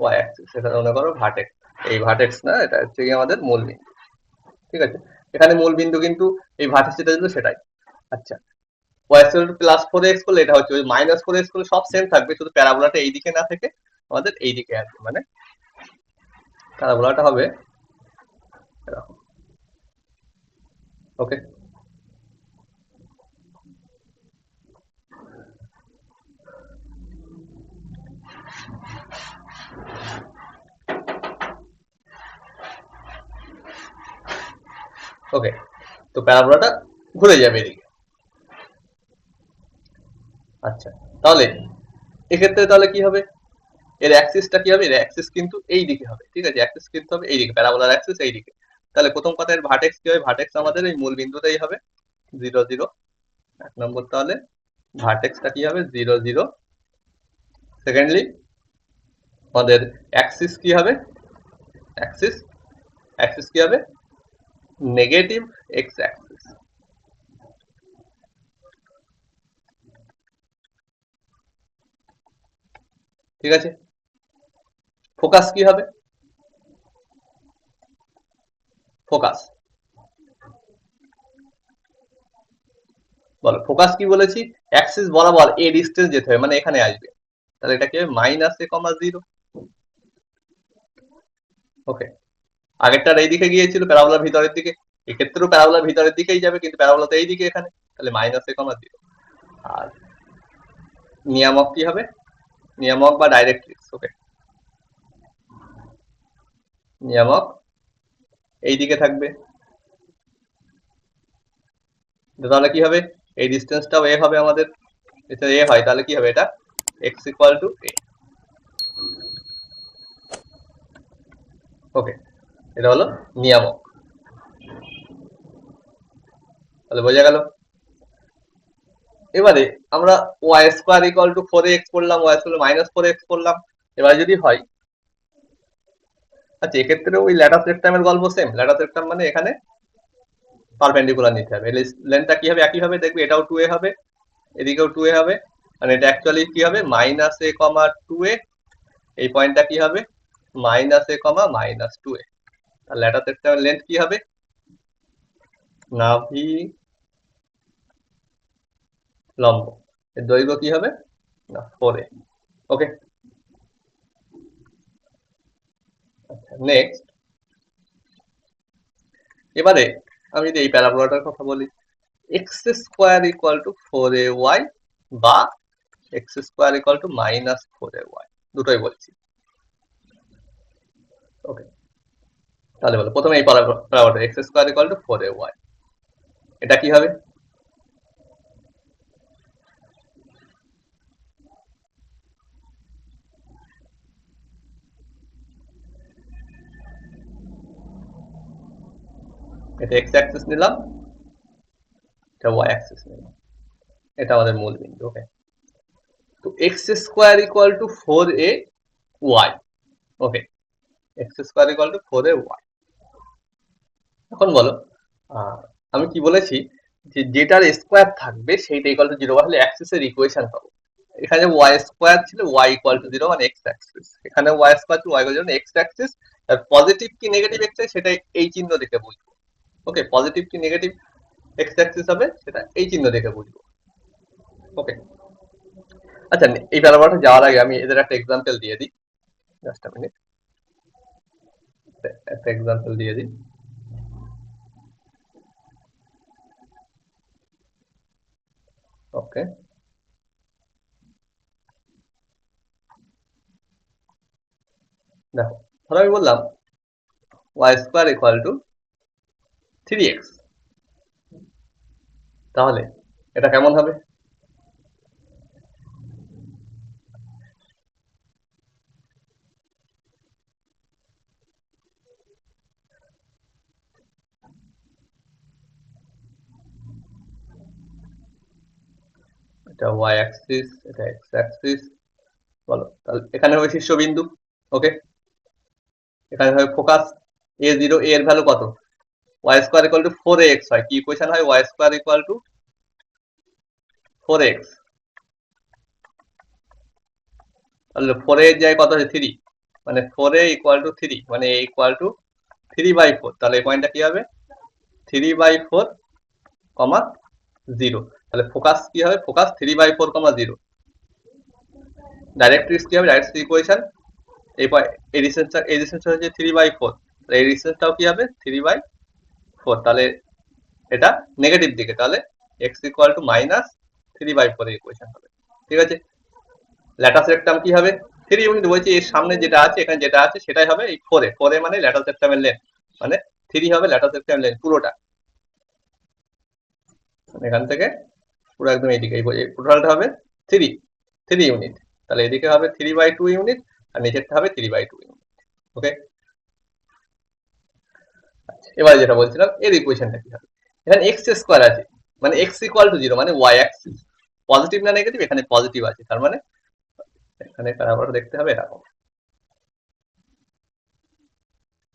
ওয়াই অ্যাক্সিস, এটা মনে করো ভার্টেক্স, এই ভার্টেক্স না, এটা হচ্ছে গিয়ে আমাদের মূল বিন্দু, ঠিক আছে, এখানে মূল বিন্দু কিন্তু এই ভার্টেক্স যেটা ছিল সেটাই। আচ্ছা ওয়াই স্কোয়ার প্লাস 4ax করলে এটা হচ্ছে ওই মাইনাস 4ax করলে সব সেম থাকবে, শুধু প্যারাবোলাটা এইদিকে না থেকে আমাদের এইদিকে আসবে, মানে প্যারাবোলাটা হবে এরকম, ওকে। ওকে, তো প্যারাবোলাটা ঘুরে যাবে এদিকে। আচ্ছা তাহলে এক্ষেত্রে তাহলে কি হবে, এর অ্যাক্সিসটা কি হবে, এর অ্যাক্সিস কিন্তু এই দিকে হবে, ঠিক আছে, অ্যাক্সিস কিন্তু হবে এইদিকে, প্যারাবোলার অ্যাক্সিস এইদিকে, তাহলে প্রথম কথা এর ভার্টেক্স কি হবে, ভার্টেক্স আমাদের এই মূল বিন্দুতেই হবে 0 0, এক নম্বর, তাহলে ভার্টেক্সটা কি হবে 0 0, সেকেন্ডলি আমাদের অ্যাক্সিস কি হবে, অ্যাক্সিস অ্যাক্সিস কি হবে নেগেটিভ এক্স অ্যাক্সিস, ঠিক আছে। ফোকাস কি হবে, ফোকাস বলো, ফোকাস কি বলেছি, অ্যাক্সিস বরাবর এ ডিস্টেন্স যেতে হবে, মানে এখানে আসবে, তাহলে এটা কি হবে মাইনাস এ কমা 0, ওকে। আগেরটার এই দিকে গিয়েছিল প্যারাবোলার ভিতরের দিকে, এক্ষেত্রেও প্যারাবোলার ভিতরের দিকেই যাবে, কিন্তু প্যারাবোলা তো এইদিকে এখানে, তাহলে মাইনাস এ কমা 0, আর নিয়ামক কি হবে, নিয়ামক বা ডাইরেক্ট্রিক্স, ওকে, নিয়ামক এইদিকে থাকবে, তাহলে কি হবে এই ডিস্টেন্সটাও এ হবে আমাদের, এটা এ হয় তাহলে কি হবে, এটা x ইকুয়াল টু এ, ওকে। এটা হলো নিয়ামক। তাহলে বোঝা গেল। এবারে আমরা Y square equal to 4x করলাম, ওয়াই স্কোয়ার মাইনাস 4x করলাম। এবার যদি হয়, আচ্ছা এক্ষেত্রে ওই ল্যাটাস রেক্টামের গল্প সেম। ল্যাটাস রেক্টাম মানে এখানে পারপেন্ডিকুলার নিতে হবে। লেন্থটা কি হবে? একই হবে, দেখবে এটাও 2a হবে, এদিকেও 2a হবে, মানে এটা অ্যাকচুয়ালি কি হবে মাইনাস এ কমা 2a, এই পয়েন্টটা কি হবে মাইনাস এ কমা মাইনাস 2a। তাহলে ল্যাটাস রেক্টামের লেন্থ কি হবে? নাভি লম্ব, এর দৈর্ঘ্য কি হবে না 4a। ওকে, আচ্ছা নেক্সট। এবারে আমি যদি এই প্যারাবোলাটার কথা বলি, x square equal to 4ay বা x square equal to minus 4ay, দুটোই বলছি। ওকে, তাহলে বলো প্রথমে এই প্যারাবোলাটা x square equal to 4ay, এটা কি হবে? এটা এক্স অ্যাক্সিস নিলাম, এটা ওয়াই অ্যাক্সিস নিলাম, এটা আমাদের মূল বিন্দু। ওকে, তো x square equal to 4ay। Okay, x square equal to 4ay। এখন বলো আমি কি বলেছি যে যেটার স্কোয়ার থাকবে সেইটা ইকুয়াল টু 0 হলে অ্যাক্সিসের ইকুয়েশন পাবো। এখানে ওয়াই স্কোয়ার ছিল, ওয়াই ইকুয়াল টু 0 মানে এক্স অ্যাক্সিস। এখানে ওয়াই স্কোয়ার ছিল, y equal to x axis. আর পজিটিভ কি নেগেটিভ এক্স সেটাই এই চিহ্ন দেখে বুঝবো। ওকে, পজিটিভ কি নেগেটিভ এক্স অ্যাক্সিস হবে সেটা এই চিহ্ন দেখে বুঝবো। ওকে, আচ্ছা এই প্যারাবোলাটা যাওয়ার আগে আমি এদের একটা এক্সাম্পল দিয়ে দিই। জাস্ট আ মিনিট, একটা এক্সাম্পল দিয়ে দিই। ওকে, দেখো ধরো আমি বললাম Y square equal two 3x, তাহলে এটা কেমন হবে? এটা ওয়াই অ্যাক্সিস, এটা এক্স অ্যাক্সিস। বলো তাহলে এখানে হবে শীর্ষবিন্দু। ওকে, এখানে হবে ফোকাস a0, a এর ভ্যালু কত? Y square equal to 4ax হয়, কি ইকুয়েশন হয়? Y square equal to 4x, তাহলে 4a এর জায়গায় কত আছে 3, মানে 4a ইকুয়াল টু 3, মানে a ইকুয়াল টু 3/4। তাহলে এই পয়েন্টটা কি হবে 3/4 কমা 0। তাহলে ফোকাস কি হবে? ফোকাস 3/4 কমা 0। ডাইরেক্ট্রিক্স কি হবে? ডাইরেক্ট্রিক্স ইকুয়েশন এই ডিসটেন্সটা হচ্ছে 3/4, এই ডিসটেন্সটাও কি হবে 3/4। তাহলে এটা নেগেটিভ দিকে, তাহলে এক্স ইকুয়াল টু মাইনাস 3/4 এর ইকুয়েশন হবে। ঠিক আছে, ল্যাটাস রেক্টাম কি হবে 3 ইউনিট বলছি, এর সামনে যেটা আছে, এখানে যেটা আছে সেটাই হবে এই 4 এ মানে ল্যাটাস রেক্টামের লেন্থ, মানে 3 হবে ল্যাটাস রেক্টামের লেন্থ পুরোটা, এখান থেকে পুরো একদম এইদিকে এই টোটালটা হবে 3 ইউনিট। তাহলে এদিকে হবে 3/2 ইউনিট, আর নিচেরটা হবে 3/2 ইউনিট। ওকে, এবারে যেটা বলছিলাম এর ইকুয়েশনটা কি হবে? এখানে এক্স স্কোয়ার আছে, মানে এক্স ইকুয়াল টু 0, মানে ওয়াই অ্যাক্সিস পজিটিভ না নেগেটিভ, এখানে পজিটিভ আছে, তার মানে এখানে প্যারাবোলা দেখতে হবে এরকম।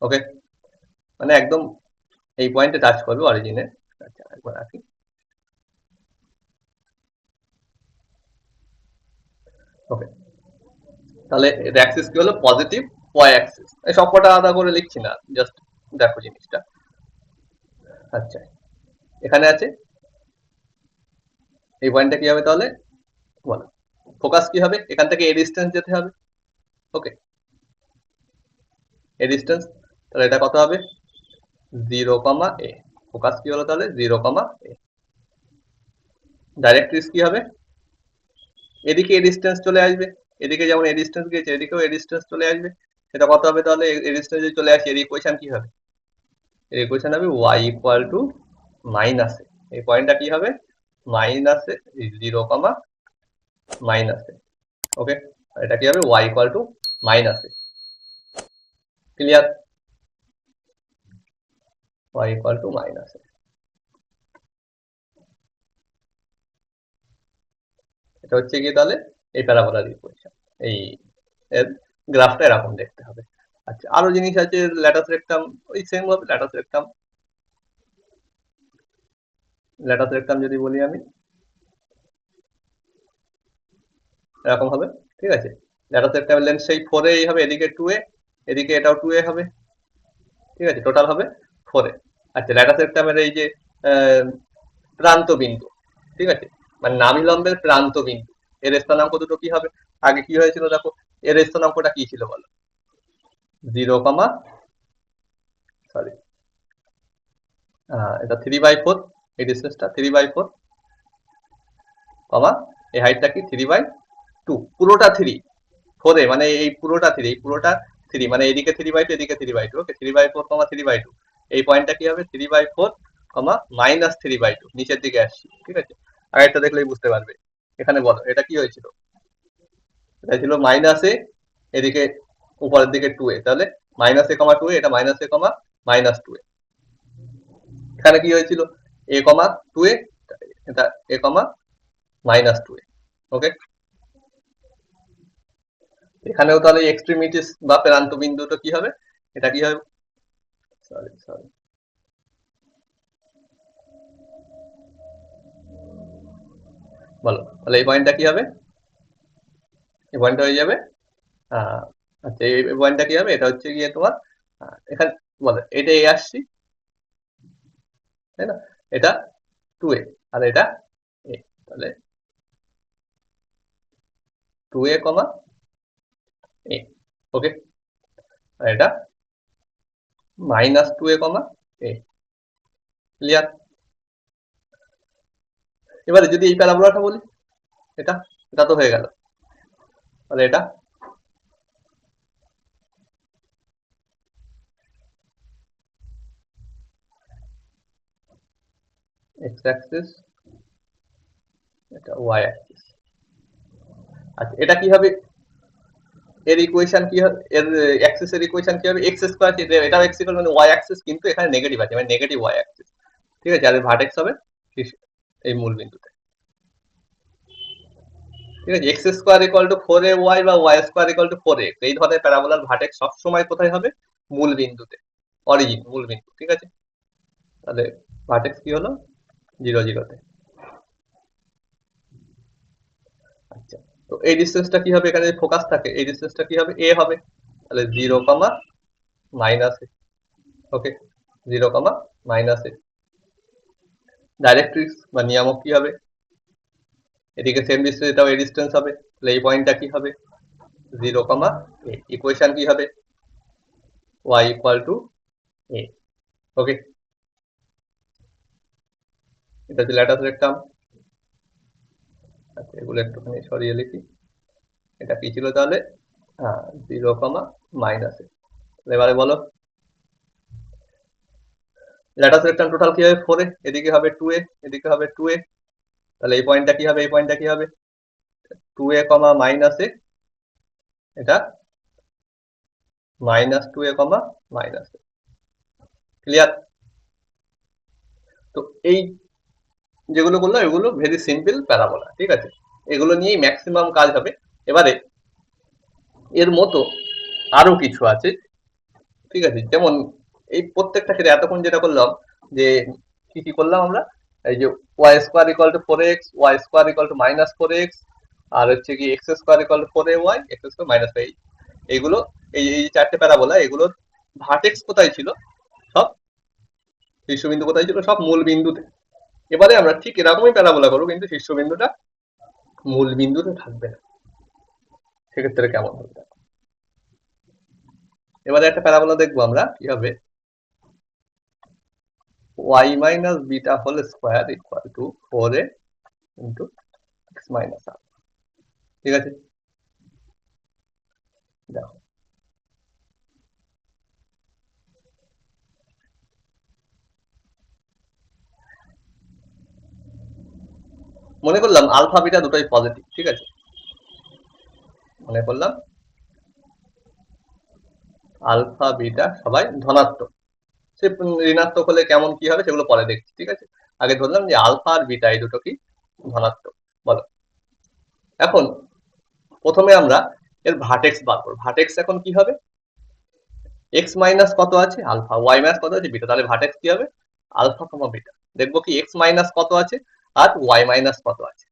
ওকে, মানে একদম এই পয়েন্টে টাচ করবে অরিজিনে। আচ্ছা একবার রাখি। ওকে, তাহলে এর অ্যাক্সিস কি হলো পজিটিভ ওয়াই অ্যাক্সিস। এই সবকটা আলাদা করে লিখছি না, জাস্ট দেখো জিনিসটা। আচ্ছা এখানে আছে, এই পয়েন্টটা কি হবে তাহলে বলো? ফোকাস কি হবে? এখান থেকে এ ডিস্টেন্স যেতে হবে। ওকে, এ ডিস্টেন্স, তাহলে এটা কত হবে 0, a। ফোকাস কি হলো তাহলে 0, a। ডাইরেক্ট্রিক্স কি হবে? এদিকে এ ডিস্টেন্স চলে আসবে, এদিকে যেমন এ ডিস্টেন্স গিয়েছে এদিকেও এ ডিস্টেন্স চলে আসবে। সেটা কত হবে তাহলে? এ ডিস্টেন্স যদি চলে আসে এর ইকুয়েশন কি হবে? এর ইকুয়েশন হবে y ইকুয়াল টু মাইনাস এ। এই পয়েন্টটা কি হবে মাইনাস এ 0, মাইনাস এ। ওকে, এটা কি হবে y equal to minus a. Clear? y equal to minus a. এটা হচ্ছে কি তাহলে এই প্যারাবোলার ইকুয়েশন, এই এর গ্রাফটা এরকম দেখতে হবে। আচ্ছা, আরো জিনিস আছে, ল্যাটাস রেক্টাম ওই সেম ভাবে ল্যাটাস রেক্টাম যদি বলি আমি এরকম হবে, ঠিক আছে। ল্যাটাস রেক্টামের লেন্থ সেই 4a হবে, এদিকে 2a, এদিকে এটাও 2a হবে, ঠিক আছে, টোটাল হবে 4a। আচ্ছা, ল্যাটাস রেক্টামের এই যে প্রান্ত বিন্দু, ঠিক আছে, মানে নাভিলম্বের প্রান্ত বিন্দু, এর স্থানাঙ্ক দুটো কি হবে? আগে কি হয়েছিল দেখো, এর স্থানাঙ্কটা কি ছিল বলো? 0, সরি, এটা 3/4, এই ডিসটেন্সটা 3/4, এই হাইটটা কি 3/2, পুরোটা 3, 4 এ মানে এই পুরোটা 3, এই পুরোটা 3 মানে এদিকে 3/2, এদিকে 3/2, ওকে, 3/4, 3/2, এই পয়েন্টটা কি হবে 3/4, মাইনাস 3/2, নিচের দিকে আসছি, ঠিক আছে। আগেরটা দেখলেই বুঝতে পারবে। এখানে বলো এটা কি হয়েছিল, এটা ছিল মাইনাস এ, এদিকে উপরের দিকে 2a, তাহলে মাইনাস এ কমা 2a, এটা মাইনাস এ কমা মাইনাস 2a। এখানে কি হয়েছিল a কমা 2a, এটা a কমা মাইনাস 2a, ওকে। এখানেও তাহলে এক্সট্রিমিটিস বা প্রান্ত বিন্দুটা কি হবে, এটা কি হবে, সরি সরি, বলো তাহলে এই পয়েন্টটা কি হবে, এই পয়েন্টটা হয়ে যাবে আচ্ছা, এই পয়েন্টটা কি হবে, এটা হচ্ছে গিয়ে তোমার এখানে বলো এটা এ আসছি, তাই না, এটা 2a আর এটা a, তাহলে 2a কমা a, ওকে, আর এটা minus 2a comma a, clear. এবারে যদি এই প্যারাবোলাটা বলি, এটা এটা তো হয়ে গেল, তাহলে এটা এক্স অ্যাক্সিস, এটা ওয়াই অ্যাক্সিস। আচ্ছা, এটা কি হবে, এর ইকুয়েশন কি হবে, এর অ্যাক্সিস এর ইকুয়েশন কি হবে, এক্স স্কয়ার, এটাও এক্স ইকুয়াল মানে ওয়াই অ্যাক্সিস, কিন্তু এখানে নেগেটিভ আছে, মানে নেগেটিভ ওয়াই অ্যাক্সিস, ঠিক আছে। আর ভার্টেক্স হবে এই মূল বিন্দুতে, ঠিক আছে। X square equal to 4ay বা Y square equal to 4x, এই ধরনের প্যারাবোলার ভার্টেক্স সবসময় কোথায় হবে, মূল বিন্দুতে, অরিজিন মূল বিন্দু, ঠিক আছে। তাহলে ভার্টেক্স কি হলো 0, 0-তে। আচ্ছা, তো এই ডিসটেন্সটা কি হবে, এখানে ফোকাস থাকে, এই ডিসটেন্সটা কি হবে, এ হবে, তাহলে 0, মাইনাস এ, ওকে, 0, মাইনাস এ। ডাইরেক্ট্রিক্স বা নিয়ামক কি হবে, এদিকে সেম ডিসটেন্স, এটাও এই ডিসটেন্স হবে, তাহলে এই পয়েন্টটা কি হবে 0, a, ইকুয়েশন কি হবে y ইকুয়াল টু a, ওকে। এটা হচ্ছে ল্যাটাস রেক্টাম। আচ্ছা, এগুলো একটুখানি সরিয়ে লিখি, এটা কি ছিল তাহলে, 0, মাইনাস এ। এবারে বলো ল্যাটাস রেক্টাম টোটাল কি হবে 4a, এদিকে হবে 2a, এদিকে হবে 2a, তাহলে এই পয়েন্টটা কি হবে, এই পয়েন্টটা কি হবে 2a, মাইনাস এ, এটা minus 2a, minus a, clear. তো এই যেগুলো বললাম এগুলো ভেরি সিম্পল প্যারাবোলা, ঠিক আছে, এগুলো নিয়েই ম্যাক্সিমাম কাজ হবে। এবারে এর মতো আরো কিছু আছে, ঠিক আছে, যেমন এই প্রত্যেকটা ক্ষেত্রে এতক্ষণ যেটা করলাম, যে কি কি করলাম আমরা, এই যে y square equal to 4x, y square equal to minus 4x, আর হচ্ছে কি x square equal to 4ay, x square minus 5, এইগুলো এই চারটে প্যারাবোলা, এগুলোর ভার্টেক্স কোথায় ছিল, সব শীর্ষবিন্দু কোথায় ছিল, সব মূল বিন্দুতে। এবারে আমরা ঠিক এরকমই প্যারাবোলা করবো, কিন্তু শীর্ষবিন্দুটা মূল বিন্দুতে থাকবে না, সেক্ষেত্রে কেমন হবে দেখো। এবারে একটা প্যারাবোলা দেখবো আমরা কি হবে, y minus beta whole square equal to 4a into x minus আর, ঠিক আছে। দেখো মনে করলাম আলফা বিটা দুটোই পজিটিভ, ঠিক আছে, মনে করলাম আলফা বিটা সবাই ধনাত্মক, সে ঋণাত্মক হলে কেমন কি হবে সেগুলো পরে দেখছি, ঠিক আছে। আগে ধরলাম যে আলফা আর বিটা এই দুটো কি ধনাত্মক। বলো এখন প্রথমে আমরা এর ভার্টেক্স বার করব। ভার্টেক্স এখন কি হবে, এক্স মাইনাস কত আছে আলফা, ওয়াই মাইনাস কত আছে বিটা, তাহলে ভার্টেক্স কি হবে আলফা কমা বিটা। দেখবো কি এক্স মাইনাস কত আছে আর ওয়াই মাইনাস কত আছে,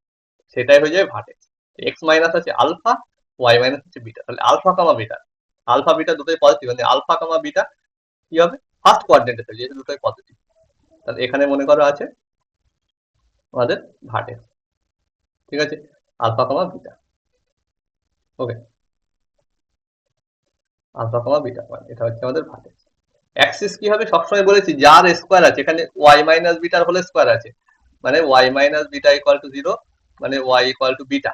সেটাই হয়ে যাবে ভার্টেক্স। এক্স মাইনাস আছে আলফা, ওয়াই মাইনাস আছে বিটা, তাহলে alpha comma beta, alpha beta দুটোই পজিটিভ, মানে আলফা কমা বিটা কি হবে ফার্স্ট কোয়াড্রেন্টে থাকবে, যেহেতু দুটোই পজিটিভ। তাহলে এখানে মনে করো আছে আমাদের ভার্টেক্স, ঠিক আছে, আলফা কমা বিটা। ওকে, আলফা কমা বিটা পয়েন্ট, এটা হচ্ছে আমাদের ভার্টেক্স। অ্যাক্সিস কি হবে, সবসময় বলেছি যার স্কোয়ার আছে, এখানে ওয়াই মাইনাস বিটার হোল স্কোয়ার আছে, মানে y minus beta equal to 0, মানে ওয়াই ইকুয়াল টু বিটা।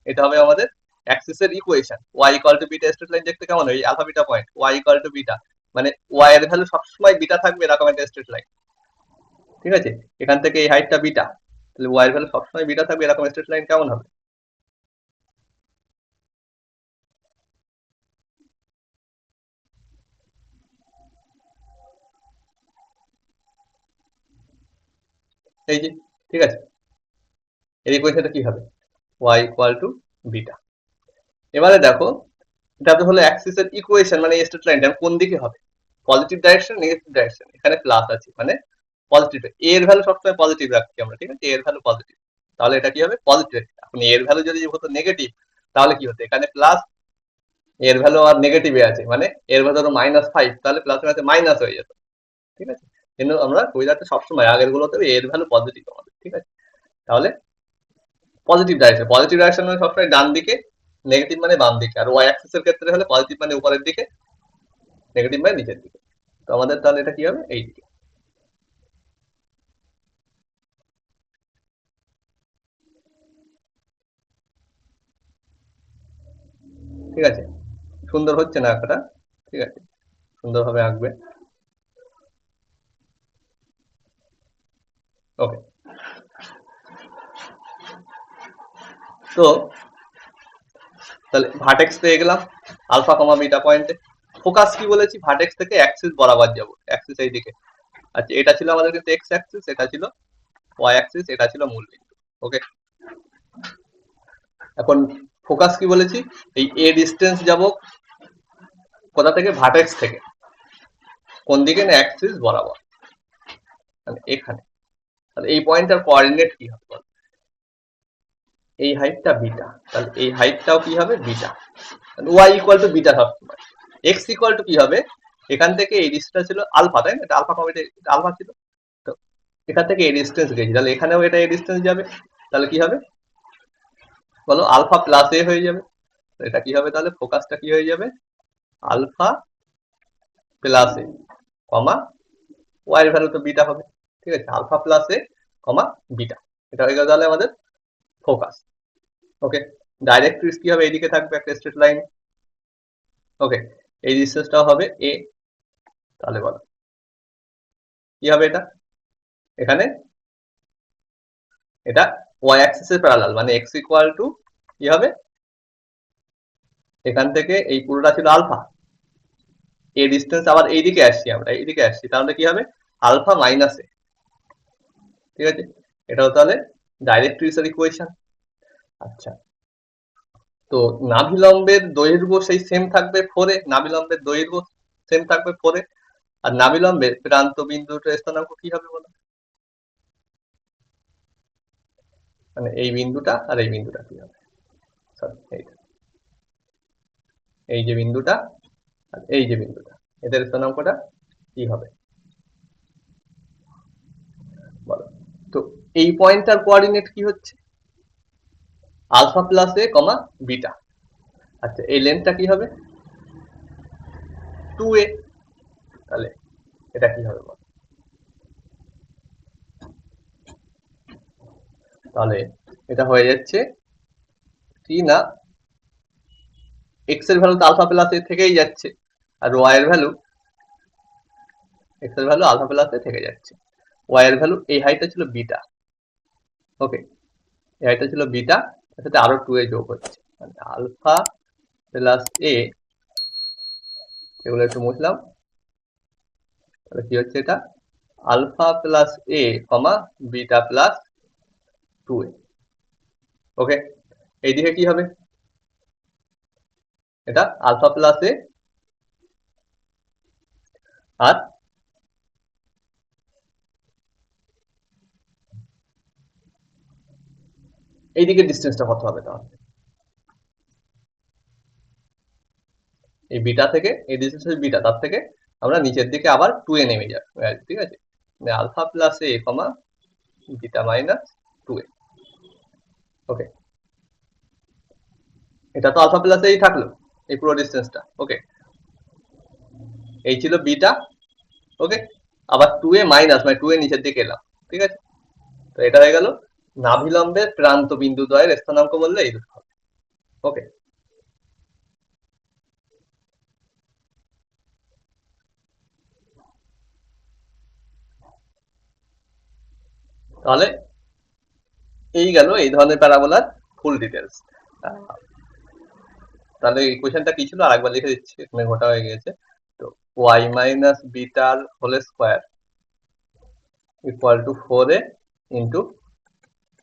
এটা হবে আমাদের অ্যাক্সিসের equation. Y equal to beta straight line দেখতে কেমন হয়, alpha beta point, y equal to beta, মানে ওয়াই এর ভ্যালু সবসময় বিটা থাকবে, এরকম একটা স্ট্রেট লাইন, ঠিক আছে। এখান থেকে এই হাইটটা বিটা, তাহলে ওয়াই এর ভ্যালু সবসময় বিটা থাকবে, এরকম স্ট্রেট লাইন কেমন হবে। এই যে, ঠিক আছে, এর ইকুয়েশনটা কি হবে, ওয়াই ইকুয়াল টু বিটা। এবারে দেখো এটা তো হলো অ্যাক্সিসের ইকুয়েশন, মানে স্ট্রেট লাইনটা কোন দিকে হবে, পজিটিভ ডাইরেকশন নেগেটিভ ডাইরেকশন, এখানে প্লাস আছে মানে পজিটিভ, এ এর ভ্যালু সবসময় পজিটিভ রাখছি আমরা, ঠিক আছে, এ এর ভ্যালু পজিটিভ, তাহলে এটা কি হবে পজিটিভ। এখন এর ভ্যালু যদি হতো নেগেটিভ তাহলে কি হতো, এখানে প্লাস, এর ভ্যালু আর নেগেটিভে আছে, মানে এর ভ্যালু ধরো -5, তাহলে প্লাসের সাথে মাইনাস হয়ে যেত, ঠিক আছে। কিন্তু আমরা ওইটাতে সবসময় আগের গুলোতে এর ভ্যালু পজিটিভ আমাদের, ঠিক আছে। তাহলে পজিটিভ ডাইরেকশন মানে সবসময় ডান দিকে, নেগেটিভ মানে বাম দিকে, আর ওয়াই অ্যাক্সিস এর ক্ষেত্রে হলে পজিটিভ মানে উপরের দিকে, নেগেটিভ মানে নিচের দিকে। তো আমাদের তাহলে এটা কি হবে এই দিকে, ঠিক আছে। সুন্দর হচ্ছে না আঁকাটা, ঠিক আছে, সুন্দরভাবে আঁকবে। ওকে, তো তাহলে ভার্টেক্স পেয়ে গেলাম আলফা কমা বিটা পয়েন্টে। ফোকাস কি বলেছি, ভার্টেক্স থেকে অ্যাক্সিস বরাবর যাব, অ্যাক্সিস এই দিকে। আচ্ছা, এটা ছিল আমাদের কিন্তু এক্স অ্যাক্সিস, এটা ছিল ওয়াই অ্যাক্সিস, এটা ছিল মূল বিন্দু। ওকে, এখন ফোকাস কি বলেছি, এই এ ডিস্টেন্স যাব কোথা থেকে, ভার্টেক্স থেকে, কোন দিকে না অ্যাক্সিস বরাবর, মানে এখানে। তাহলে এই পয়েন্টটার কোঅর্ডিনেট কি হবে বল, এই হাইটটা বিটা, তাহলে এই হাইটটাও কি হবে beta, y equal to beta সবসময়। এক্স ইকুয়াল টু কি হবে, এখান থেকে এই ডিস্টেন্স ছিল আলফা, তাই না, এটা আলফা কমা এটা আলফা ছিল, তো এখান থেকে এই ডিস্টেন্স গেছি, তাহলে এখানেও এটা এই ডিস্টেন্স যাবে, তাহলে কি হবে বলো, আলফা প্লাস এ হয়ে যাবে। এটা কি হবে তাহলে, ফোকাসটা কি হয়ে যাবে, আলফা প্লাস এ কমা ওয়াই এর ভ্যালু তো বিটা হবে, ঠিক আছে, আলফা প্লাস এ কমা বিটা, এটা হয়ে গেল তাহলে আমাদের ফোকাস। ওকে, ডাইরেক্ট্রিক্স কি হবে, এইদিকে থাকবে একটা স্ট্রেট লাইন। ওকে, এই ডিস্টেন্সটাও হবে এ, তাহলে বলো কি হবে এটা, এখানে এটা ওয়াই অ্যাক্সিসের প্যারালাল, মানে এক্স ইকুয়াল টু কি হবে, এখান থেকে এই পুরোটা ছিল আলফা, এই ডিস্টেন্স আবার এইদিকে আসছি, আমরা এইদিকে আসছি, তাহলে কি হবে আলফা মাইনাস এ, ঠিক আছে। এটাও তাহলে ডাইরেক্ট্রিক্সের ইকুয়েশন। আচ্ছা, তো নাভিলম্বের দৈর্ঘ্য সেই সেম থাকবে 4 এ, নাভিলম্বের দৈর্ঘ্য সেম থাকবে 4 এ, আর নাভিলম্বের প্রান্ত বিন্দুটার স্থানাঙ্ক কি হবে বলো, মানে এই বিন্দুটা আর এই বিন্দুটা কি হবে, সরি এই যে বিন্দুটা আর এই যে বিন্দুটা, এদের স্থানাঙ্কটা কি হবে বলো। তো এই পয়েন্টটার কোঅর্ডিনেট কি হচ্ছে, আলফা প্লাস এ কমা বিটা। আচ্ছা, এই লেন্থটা কি হবে 2a, তাহলে এটা কি হবে বলো, তাহলে এটা হয়ে যাচ্ছে কি না, এক্স এর ভ্যালু তো আলফা প্লাস এ থেকেই যাচ্ছে, আর ওয়াই এর ভ্যালু, এক্স এর ভ্যালু আলফা প্লাস এ থেকে যাচ্ছে, ওয়াই এর ভ্যালু এই হাইটটা ছিল বিটা। ওকে, এই হাইটটা ছিল বিটা, এর সাথে আরো 2a যোগ হচ্ছে, মানে আলফা প্লাস এ, এগুলো একটু মুছলাম, তাহলে কি হচ্ছে এটা, আলফা প্লাস এ কমা বিটা প্লাস 2a। ওকে, এইদিকে কি হবে, এটা আলফা প্লাস এ আর এইদিকে ডিস্টেন্সটা কত হবে তাহলে, এই বিটা থেকে এই ডিস্টেন্স হচ্ছে বিটা, তার থেকে আমরা নিচের দিকে আবার 2a নেমে যাবো, ঠিক আছে, আলফা প্লাস এ কমা বিটা মাইনাস 2a। ওকে, এটা তো আলফা প্লাস এই থাকলো এই পুরো ডিস্টেন্সটা। ওকে, এই ছিল বিটা। ওকে, আবার 2a মাইনাস মানে 2a নিচের দিকে এলাম, ঠিক আছে। তো এটা হয়ে গেল নাভিলম্বের প্রান্ত বিন্দু দ্বয়ের স্থানাঙ্ক বললে এই দুটো হবে। ওকে, তাহলে এই গেল এই ধরনের প্যারাবোলার ফুল ডিটেলস। তাহলে এই কোশ্চেনটা কি ছিল আরেকবার লিখে দিচ্ছি, এখানে ঘটা হয়ে গিয়েছে। তো y মাইনাস বিটার whole square equal to 4a into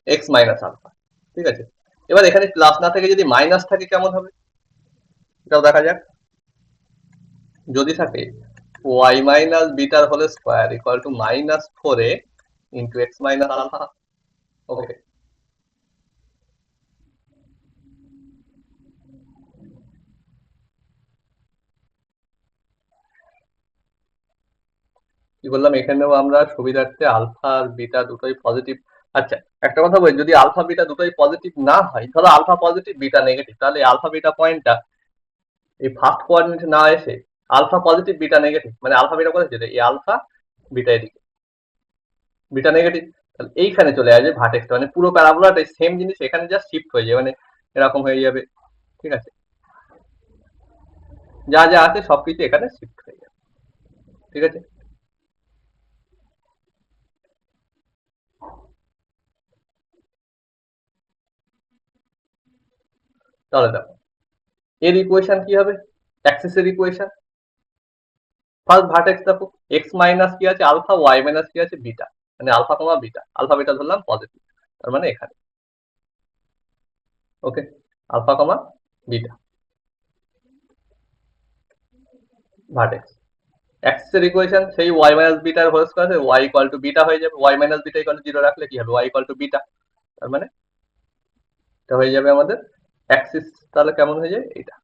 x minus alpha, ঠিক আছে। এবার এখানে প্লাস না থেকে যদি মাইনাস থাকে কেমন হবে, এটাও দেখা যাক। যদি থাকে y মাইনাস বিটার whole square equal to minus 4a into x minus alpha. Okay, কি বললাম, এখানেও আমরা সুবিধার্থে আলফা আর বিটা দুটোই পজিটিভ। আচ্ছা, একটা কথা বলি, যদি আলফা বিটা দুটোই পজিটিভ না হয়, ধরো আলফা পজিটিভ বিটা নেগেটিভ, তাহলে আলফা বিটা পয়েন্টটা এই ফার্স্ট কোঅর্ডিনেটে না এসে আলফা পজিটিভ বিটা নেগেটিভ, মানে আলফা বিটা কোথায় যেতে, এই আলফা বিটা এদিকে, বিটা নেগেটিভ, তাহলে এইখানে চলে আসবে ভার্টেক্সটা, মানে পুরো প্যারাবোলাটাই সেম জিনিস এখানে জাস্ট শিফট হয়ে যাবে, মানে এরকম হয়ে যাবে, ঠিক আছে। যা যা আছে সবকিছু এখানে শিফট হয়ে যাবে, ঠিক আছে। তাহলে দেখো এর ইকুয়েশন কি হবে, অ্যাক্সিসের ইকুয়েশন। ফার্স্ট ভার্টেক্স দেখো, এক্স মাইনাস কি আছে আলফা, ওয়াই মাইনাস কি আছে বিটা, মানে alpha comma beta, alpha beta ধরলাম পজিটিভ, তার মানে এখানে। Okay, alpha comma beta vertex. অ্যাক্সিসের ইকুয়েশন সেই ওয়াই মাইনাস বিটার whole square, y equal to beta হয়ে যাবে, y minus beta equal to 0 রাখলে কি হবে, ওয়াই ইকুয়াল টু বিটা, তার মানে এটা হয়ে যাবে আমাদের অ্যাক্সিস। তাহলে কেমন হয়ে যায় এটা,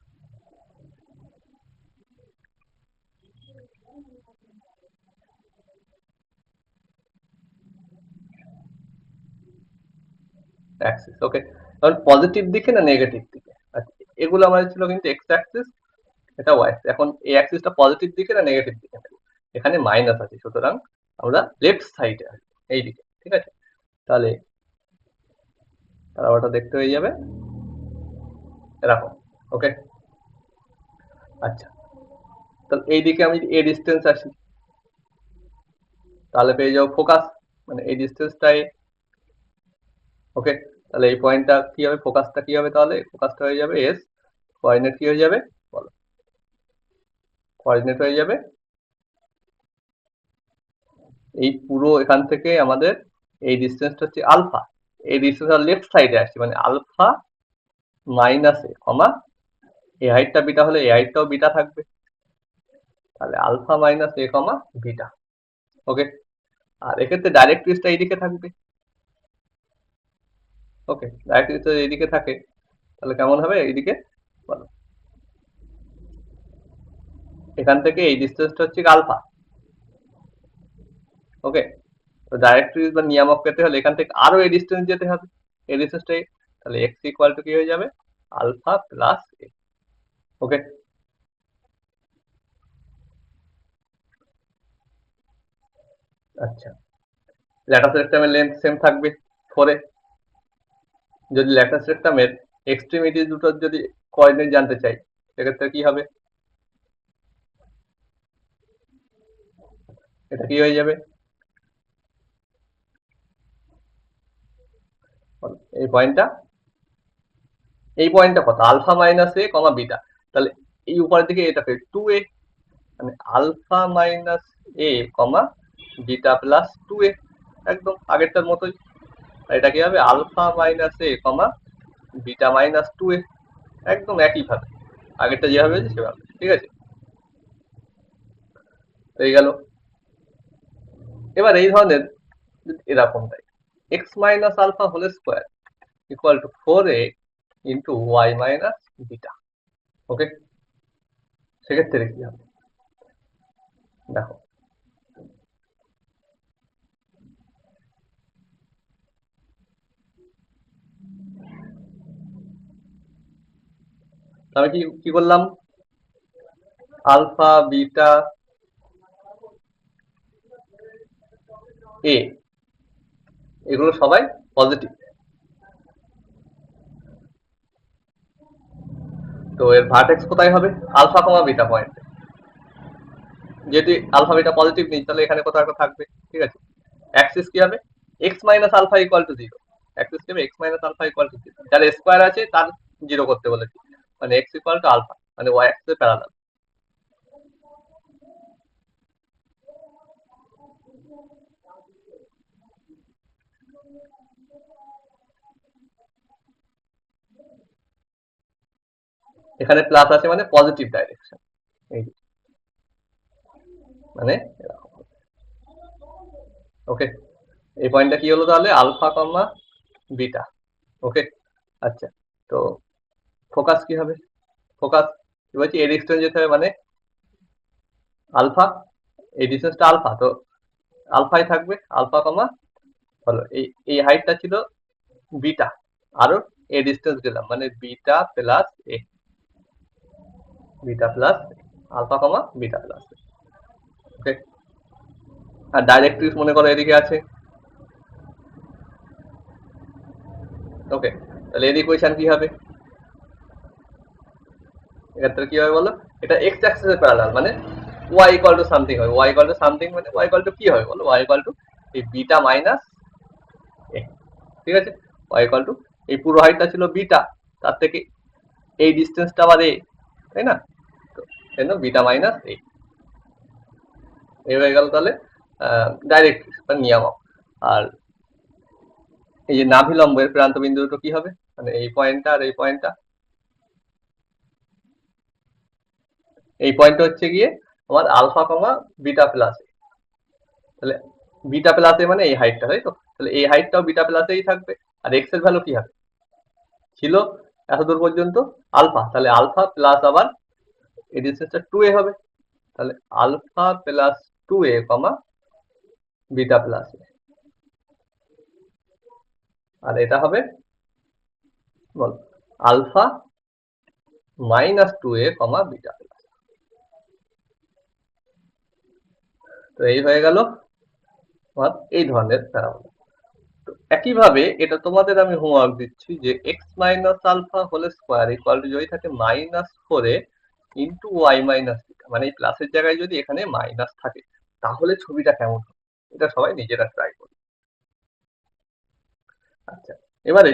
অ্যাক্সিস। ওকে, কারণ পজিটিভ দিকে না নেগেটিভ দিকে, আচ্ছা এগুলো আমাদের ছিল কিন্তু এক্স অ্যাক্সিস, এটা ওয়াই। এখন এই অ্যাক্সিসটা পজিটিভ দিকে না নেগেটিভ দিকে, এখানে মাইনাস আছে, সুতরাং আমরা লেফট সাইডে আসবো এই দিকে, ঠিক আছে। তাহলে তাহলে ওটা দেখতে হয়ে যাবে এরকম। ওকে, আচ্ছা, তাহলে এইদিকে আমি এ ডিস্টেন্স আসি, তাহলে পেয়ে যাবো ফোকাস, মানে এই ডিস্টেন্সটাই। ওকে, তাহলে এই পয়েন্টটা কি হবে, ফোকাসটা কি হবে, তাহলে ফোকাসটা হয়ে যাবে এস, কোঅর্ডিনেট কি হয়ে যাবে বলো, কোঅর্ডিনেট হয়ে যাবে এই পুরো এখান থেকে আমাদের এই ডিস্টেন্সটা হচ্ছে আলফা, এই ডিস্টেন্স লেফট সাইডে আসছে, মানে আলফা মাইনাস এ কমা এই হাইটটা বিটা হলে এই হাইটটাও বিটা থাকবে, তাহলে আলফা মাইনাস এ কমা বিটা। ওকে, আর এক্ষেত্রে ডাইরেক্ট্রিক্সটা এইদিকে থাকবে। ওকে, ডাইরেক্ট্রিক্সটা এইদিকে থাকে, তাহলে কেমন হবে এইদিকে বলো, এখান থেকে এই ডিস্টেন্সটা হচ্ছে আলফা। ওকে, তো ডাইরেক্ট্রিক্স বা নিয়ামক পেতে হলে এখান থেকে আরো এই ডিস্টেন্স যেতে হবে, এই ডিস্টেন্সটাই, তাহলে এক্স ইকুয়াল টু কি হয়ে যাবে আলফা প্লাস এ। ওকে, আচ্ছা, ল্যাটাস রেক্টামের লেন্থ সেম থাকবে 4 এ। যদি ল্যাটাস রেক্টামের এক্সট্রিমিটি দুটোর যদি কোঅর্ডিনেট জানতে চাই, সেক্ষেত্রে কি হবে, এটা কি হয়ে যাবে, এই পয়েন্টটা, এই পয়েন্টটা কত আলফা মাইনাস এ কমা বিটা, তাহলে এই উপরের দিকে এটাকে 2a, মানে আলফা মাইনাস এ কমা বিটা প্লাস 2a, একদম আগেরটার মতোই। এটা কি হবে? আলফা মাইনাস এ কমা বিটা মাইনাস 2a, একদম একই ভাবে আগেরটা যেভাবে হয়েছে সেভাবে, ঠিক আছে? হয়ে গেল। এবার এই ধরনের এরকম দেয় x minus alpha whole square equal to 4a into y minus beta. Okay, সেক্ষেত্রে কি হবে দেখো। আমি কি কি করলাম? আলফা বিটা এ এগুলো সবাই পজিটিভ। তো এর ভার্টেক্স কোথায় হবে? আলফা কমা বিটা পয়েন্টে। যদি আলফা বিটা পজিটিভ নেই তাহলে এখানে কোথাও একটা থাকবে, ঠিক আছে? অ্যাক্সিস কি হবে? X minus alpha equal to zero. Axis কি হবে? X minus alpha equal to zero. যার স্কোয়ার আছে তার জিরো করতে বলেছি, মানে এক্স ইকুয়াল টু আলফা, মানে ওয়াই অ্যাক্সিসের প্যারালাল। এখানে প্লাস আছে মানে পজিটিভ ডাইরেকশন, এই মানে ওকে। এই পয়েন্টটা কি হলো তাহলে? Alpha comma beta. ওকে, আচ্ছা। তো ফোকাস কি হবে? ফোকাস কি বলছি? এর ডিস্টেন্স যেতে হবে, মানে আলফা, এই ডিস্টেন্সটা আলফা, তো আলফাই থাকবে। আলফা কমা হলো এই এই হাইটটা ছিল বিটা, আরো এ ডিস্টেন্স দিলাম মানে beta plus a, beta plus alpha comma beta plus. Okay, আর ডাইরেক্ট্রিক্স মনে করো এদিকে আছে। ওকে, তাহলে এর ইকুয়েশন কি হবে? এক্ষেত্রে কি হবে বলো? এটা এক্স অ্যাক্সিসের প্যারালাল, মানে ওয়াই ইকুয়াল টু সামথিং হবে। ওয়াই ইকুয়াল টু সামথিং মানে ওয়াই ইকুয়াল টু কি হবে বলো? ওয়াই ইকুয়াল টু এই বিটা মাইনাস এ, ঠিক আছে? ওয়াই ইকুয়াল টু এই পুরো হাইটটা ছিল বিটা, তার থেকে এই ডিস্টেন্সটা আবার এ, তাই না? তো কেন বিটা মাইনাস এ, এই হয়ে গেল তাহলে ডাইরেক্ট নিয়ামক। আর এই যে নাভিলম্বের প্রান্ত বিন্দু দুটো কি হবে? মানে এই পয়েন্টটা আর এই পয়েন্টটা, এই পয়েন্টটা হচ্ছে গিয়ে আমার আলফা কমা বিটা প্লাস, তাহলে বিটা প্লাস এ মানে এই হাইটটা, তাই তো? তাহলে এই হাইটটাও বিটা প্লাসেই থাকবে। আর এক্স এর ভ্যালু কি হবে? ছিল এতদূর পর্যন্ত আলফা, তাহলে আলফা প্লাস আবার এই ডিস্টেন্সটা 2a হবে। তাহলে alpha plus 2a comma beta plus a, আর এটা হবে বল alpha minus 2a comma beta plus. তো এই হয়ে গেল আমার এই ধরনের প্যারাবোলা। তো একইভাবে এটা তোমাদের আমি হোমওয়ার্ক দিচ্ছি যে x minus alpha whole square equal to যদি থাকে minus 4a into y minus beta, মানে এই প্লাসের জায়গায় যদি এখানে মাইনাস থাকে তাহলে ছবিটা কেমন হবে? এটা সবাই নিজেরা ট্রাই করবে। আচ্ছা, এবারে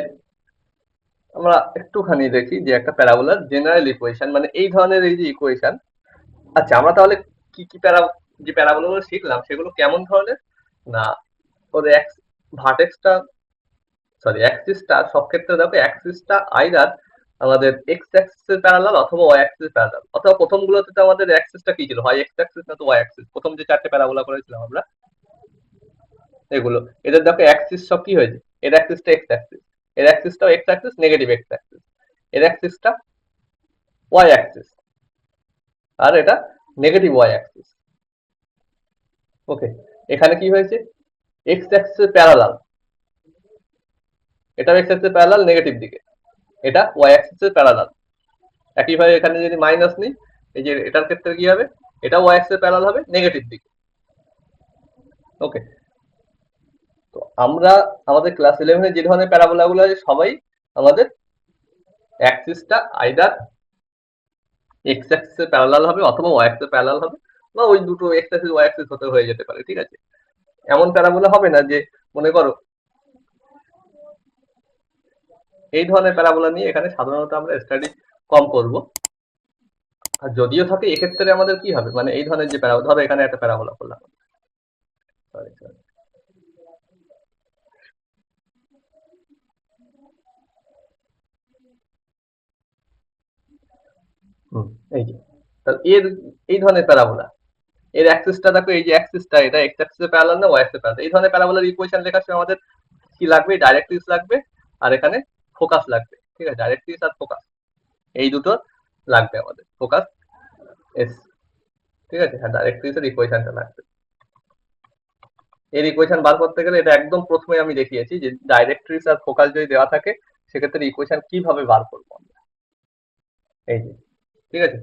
আমরা একটুখানি দেখি যে একটা প্যারাবোলার জেনারেল ইকুয়েশন, মানে এই ধরনের এই যে ইকুয়েশন। আচ্ছা, আমরা তাহলে কি কি যে প্যারাবোলাগুলো শিখলাম সেগুলো কেমন ধরনের? না, ওর এক্স ভার্টেক্সটা, সরি অ্যাক্সিসটা সব ক্ষেত্রে দেখো, অ্যাক্সিসটা আইদার আমাদের এক্স অ্যাক্সিসের প্যারালাল অথবা ওয়াই অ্যাক্সিসের প্যারালাল, অথবা প্রথম গুলোতে তো আমাদের অ্যাক্সিসটা কি ছিল? হয় এক্স অ্যাক্সিস না তো ওয়াই অ্যাক্সিস। প্রথম যে চারটে প্যারাবোলা করেছিলাম আমরা এগুলো, এদের দেখো অ্যাক্সিস সব কি হয়েছে? এর অ্যাক্সিসটা এক্স অ্যাক্সিস, এর অ্যাক্সিসটাও x axis, negative x axis, এর অ্যাক্সিসটা ওয়াই অ্যাক্সিস, আর এটা নেগেটিভ ওয়াই অ্যাক্সিস। ওকে, এখানে কি হয়েছে? এক্স অ্যাক্সিসের প্যারালাল, এটা এক্স অ্যাক্সিসের প্যারালাল নেগেটিভ দিকে, এটা ওয়াই অ্যাক্সিসের প্যারালাল। একইভাবে এখানে যদি মাইনাস নিই, এই যে এটার ক্ষেত্রে কি হবে? এটা ওয়াই অ্যাক্সিসের প্যারালাল হবে নেগেটিভ দিকে। ওকে, তো আমরা আমাদের ক্লাস 11 যে ধরনের প্যারাবোলা গুলো আছে সবাই আমাদের অ্যাক্সিসটা আইদার এক্স অ্যাক্সিসের প্যারালাল হবে অথবা ওয়াই অ্যাক্সিসের প্যারালাল হবে, বা ওই দুটো এক্স অ্যাক্সিস ওয়াই অ্যাক্সিস হতে হয়ে যেতে পারে, ঠিক আছে? এমন প্যারাবোলা হবে না যে, মনে করো এই ধরনের প্যারাবোলা নিয়ে এখানে সাধারণত আমরা স্টাডি কম করব। আর যদিও থাকে এক্ষেত্রে আমাদের কি হবে, মানে এই ধরনের যে প্যারাবোলা, ধরো এখানে একটা প্যারাবোলা করলাম, সরি সরি, এই যে, তাহলে এর এই ধরনের প্যারাবোলা, এর অ্যাক্সিসটা দেখো, এই যে অ্যাক্সিসটা, এটা এক্স অ্যাক্সিসে প্যারালাল না ওয়াই অ্যাক্সিসে প্যারালাল, এই ধরনের প্যারাবোলার ইকুয়েশন লেখার সময় আমাদের কি লাগবে, ডাইরেক্ট্রিক্স লাগবে, আর এখানে ফোকাস লাগবে, ঠিক আছে, ডাইরেক্ট্রিক্স আর ফোকাস, এই দুটো লাগবে আমাদের, ফোকাস এস, ঠিক আছে, হ্যাঁ ডাইরেক্ট্রিক্সের ইকুয়েশনটা লাগবে। এর ইকুয়েশন বার করতে গেলে এটা একদম প্রথমে আমি দেখিয়েছি যে ডাইরেক্ট্রিক্স আর ফোকাস যদি দেওয়া থাকে সেক্ষেত্রে ইকুয়েশন কিভাবে বার করবো আমরা, এই যে, ঠিক আছে,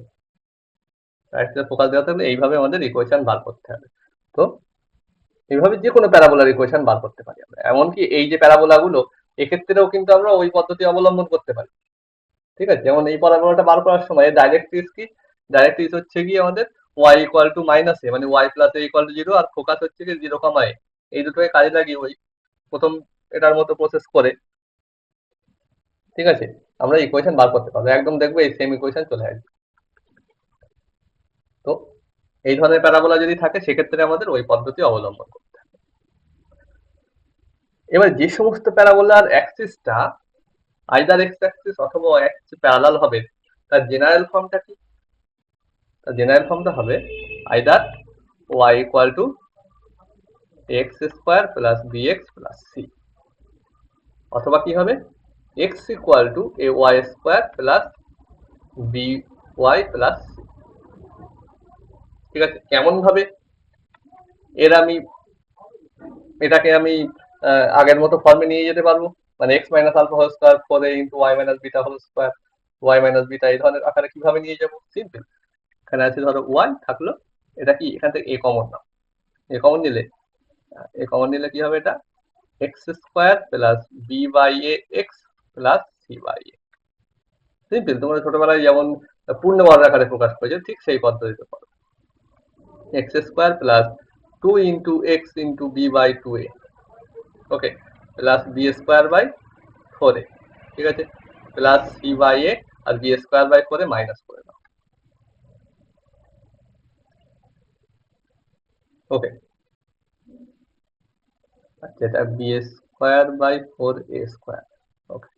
ডাইরেক্ট্রিক্স ফোকাস দেওয়া থাকলে এইভাবে আমাদের ইকুয়েশন বার করতে হবে। তো এইভাবে যে কোনো প্যারাবোলার ইকুয়েশন বার করতে পারি আমরা, এমনকি এই যে প্যারাবোলা গুলো এক্ষেত্রেও কিন্তু আমরা ওই পদ্ধতি অবলম্বন করতে পারি, ঠিক আছে, যেমন এই প্যারাবোলাটা বার করার সময় ডাইরেক্ট্রিক্স কি, ডাইরেক্ট্রিক্স হচ্ছে কি আমাদের y equal to minus a, মানে y plus a equal to 0, আর ফোকাস হচ্ছে কি 0, এ, এই দুটোকে কাজে লাগিয়ে ওই প্রথম এটার মতো প্রসেস করে, ঠিক আছে, আমরা ইকুয়েশন বার করতে পারবো, একদম দেখবো এই সেম ইকুয়েশন চলে আসবে। তো এই ধরনের প্যারাবোলা যদি থাকে সেক্ষেত্রে আমাদের ওই পদ্ধতি অবলম্বন করতে হবে। এবার যে সমস্ত প্যারাবোলার অ্যাক্সিসটা আইদার এক্স অ্যাক্সিস অথবা ওয়াই অ্যাক্সিস প্যারালাল হবে, তার জেনারেল ফর্মটা কি, তার জেনারেল ফর্মটা হবে either y equal to x square plus b x plus c, অথবা কি হবে x equal to a y square plus b y plus c, ঠিক আছে, কেমন ভাবে এর আমি এটাকে আমি আগের মতো ফর্মে নিয়ে যেতে পারবো, মানে x minus alpha whole square four a into y minus beta whole square, y minus beta, এই ধরনের আকারে কিভাবে নিয়ে যাবো, সিম্পল, এখানে আছে ধরো ওয়াই থাকলো, এটা কি এখান থেকে a common now, a common নিলে, এ কমন নিলে কি হবে, এটা x square plus b by a x plus c by a, simple, তোমরা ছোটবেলায় যেমন পূর্ণবর্গ আকারে প্রকাশ করেছো ঠিক সেই পদ্ধতিতে করো, x square plus two into x into b by two a, okay, plus b square by four a, ঠিক আছে, প্লাস সি বাই এ, আর b square by four a minus করে দাও, ওকে, আচ্ছা এটা b square by four a square, okay,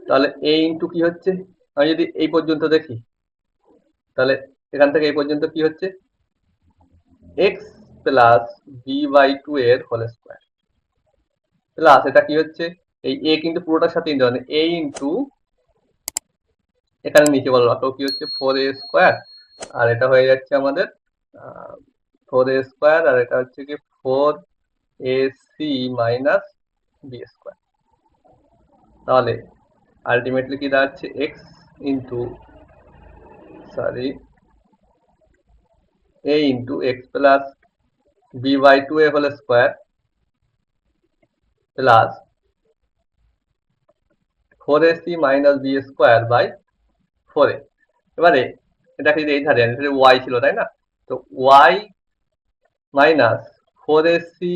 তাহলে a into কি হচ্ছে, আমি যদি এই পর্যন্ত দেখি তাহলে এখান থেকে এই পর্যন্ত কি হচ্ছে, x plus b by two এর হোল স্কোয়ার, প্লাস এটা কি হচ্ছে, এই এ কিন্তু পুরোটার সাথে ইন্টু, মানে এ ইন্টু এখানে নিচে বলো তো কি হচ্ছে ফোর এ স্কোয়ার, আর এটা হয়ে যাচ্ছে আমাদের ফোর এ স্কোয়ার, আর এটা হচ্ছে কি four a c minus b square, তাহলে আলটিমেটলি কি দাঁড়াচ্ছে x into, sorry, a into x plus b by two a whole square plus four a c minus b square by four a, এবারে এটাকে যদি এই ধারে আনি তাহলে ওয়াই ছিল তাই না, তো y minus four a c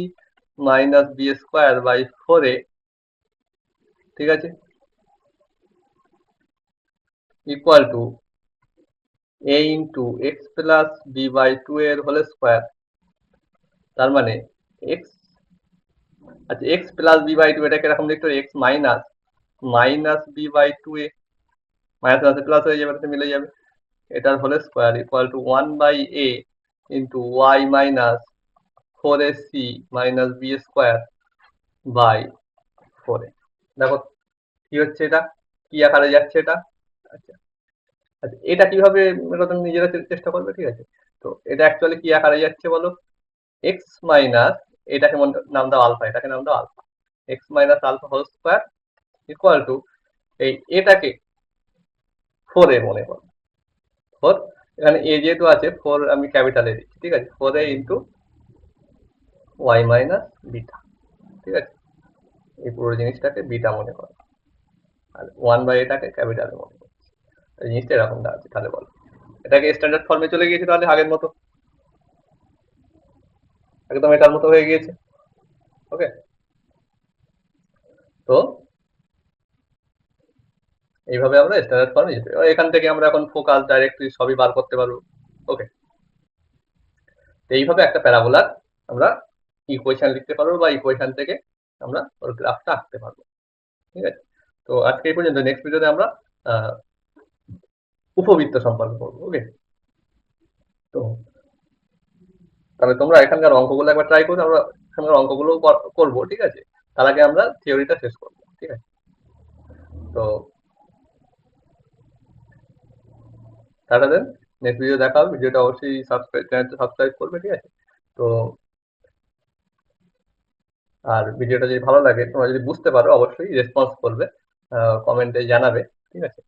minus b square by four a, ঠিক আছে, equal to a into x plus b by two এর হোল স্কোয়ার, তার মানে এক্স, আচ্ছা x plus b by two এটাকে এরকম লিখতে হবে x minus minus b by two a, minus আছে প্লাস হয়ে যাবে, মিলে যাবে, এটার whole square equal to one by a into y minus four a c minus b square by four a, দেখো কি হচ্ছে, এটা কি আকারে যাচ্ছে এটা, আচ্ছা আচ্ছা এটা কিভাবে, এটা তুমি নিজেরা চেষ্টা করবে, ঠিক আছে, তো এটা অ্যাকচুয়ালি কি আকারে যাচ্ছে বলো, এক্স মাইনাস, এটাকে নাম দাও আলফা, এটাকে নাম দাও alpha, x minus alpha whole square equal to এই এটাকে ফোর এ মনে করো, ফোর, এখানে এ যেহেতু আছে ফোর আমি ক্যাপিটালে দিচ্ছি, ঠিক আছে, four a into y minus beta, ঠিক আছে, এই পুরো জিনিসটাকে বিটা মনে করো, আর ওয়ান বাই এটাকে ক্যাপিটালে মনে করো, এই জিনিসটা এরকম দাঁড়াচ্ছে, তাহলে বলো এটাকে স্ট্যান্ডার্ড ফর্মে চলে গিয়েছে, তাহলে আগের মতো একদম এটার মতো হয়ে গিয়েছে, ওকে, তো এইভাবে আমরা স্ট্যান্ডার্ড ফর্মে যেতে পারি। এখান থেকে আমরা এখন ফোকাস, ডাইরেক্ট্রি সবই বার করতে পারবো। ওকে, এইভাবে একটা প্যারাবোলার আমরা ইকুয়েশন লিখতে পারবো বা ইকুয়েশন থেকে আমরা ওর গ্রাফটা আঁকতে পারবো। ঠিক আছে, তো আজকে এই পর্যন্ত। নেক্সট ভিডিওতে আমরা উপবৃত্ত সম্পর্কে পড়বো। ওকে, তো তাহলে তোমরা এখানকার অঙ্কগুলো একবার ট্রাই করো, আমরা এখানকার অঙ্কগুলো করবো। ঠিক আছে, তার আগে আমরা থিওরিটা শেষ করবো। ঠিক আছে, তো টাটা দেন, নেক্সট ভিডিও দেখা হবে। ভিডিওটা অবশ্যই চ্যানেলটা সাবস্ক্রাইব করবে। ঠিক আছে, তো আর ভিডিওটা যদি ভালো লাগে, তোমরা যদি বুঝতে পারো, অবশ্যই রেসপন্স করবে, কমেন্টে জানাবে। ঠিক আছে।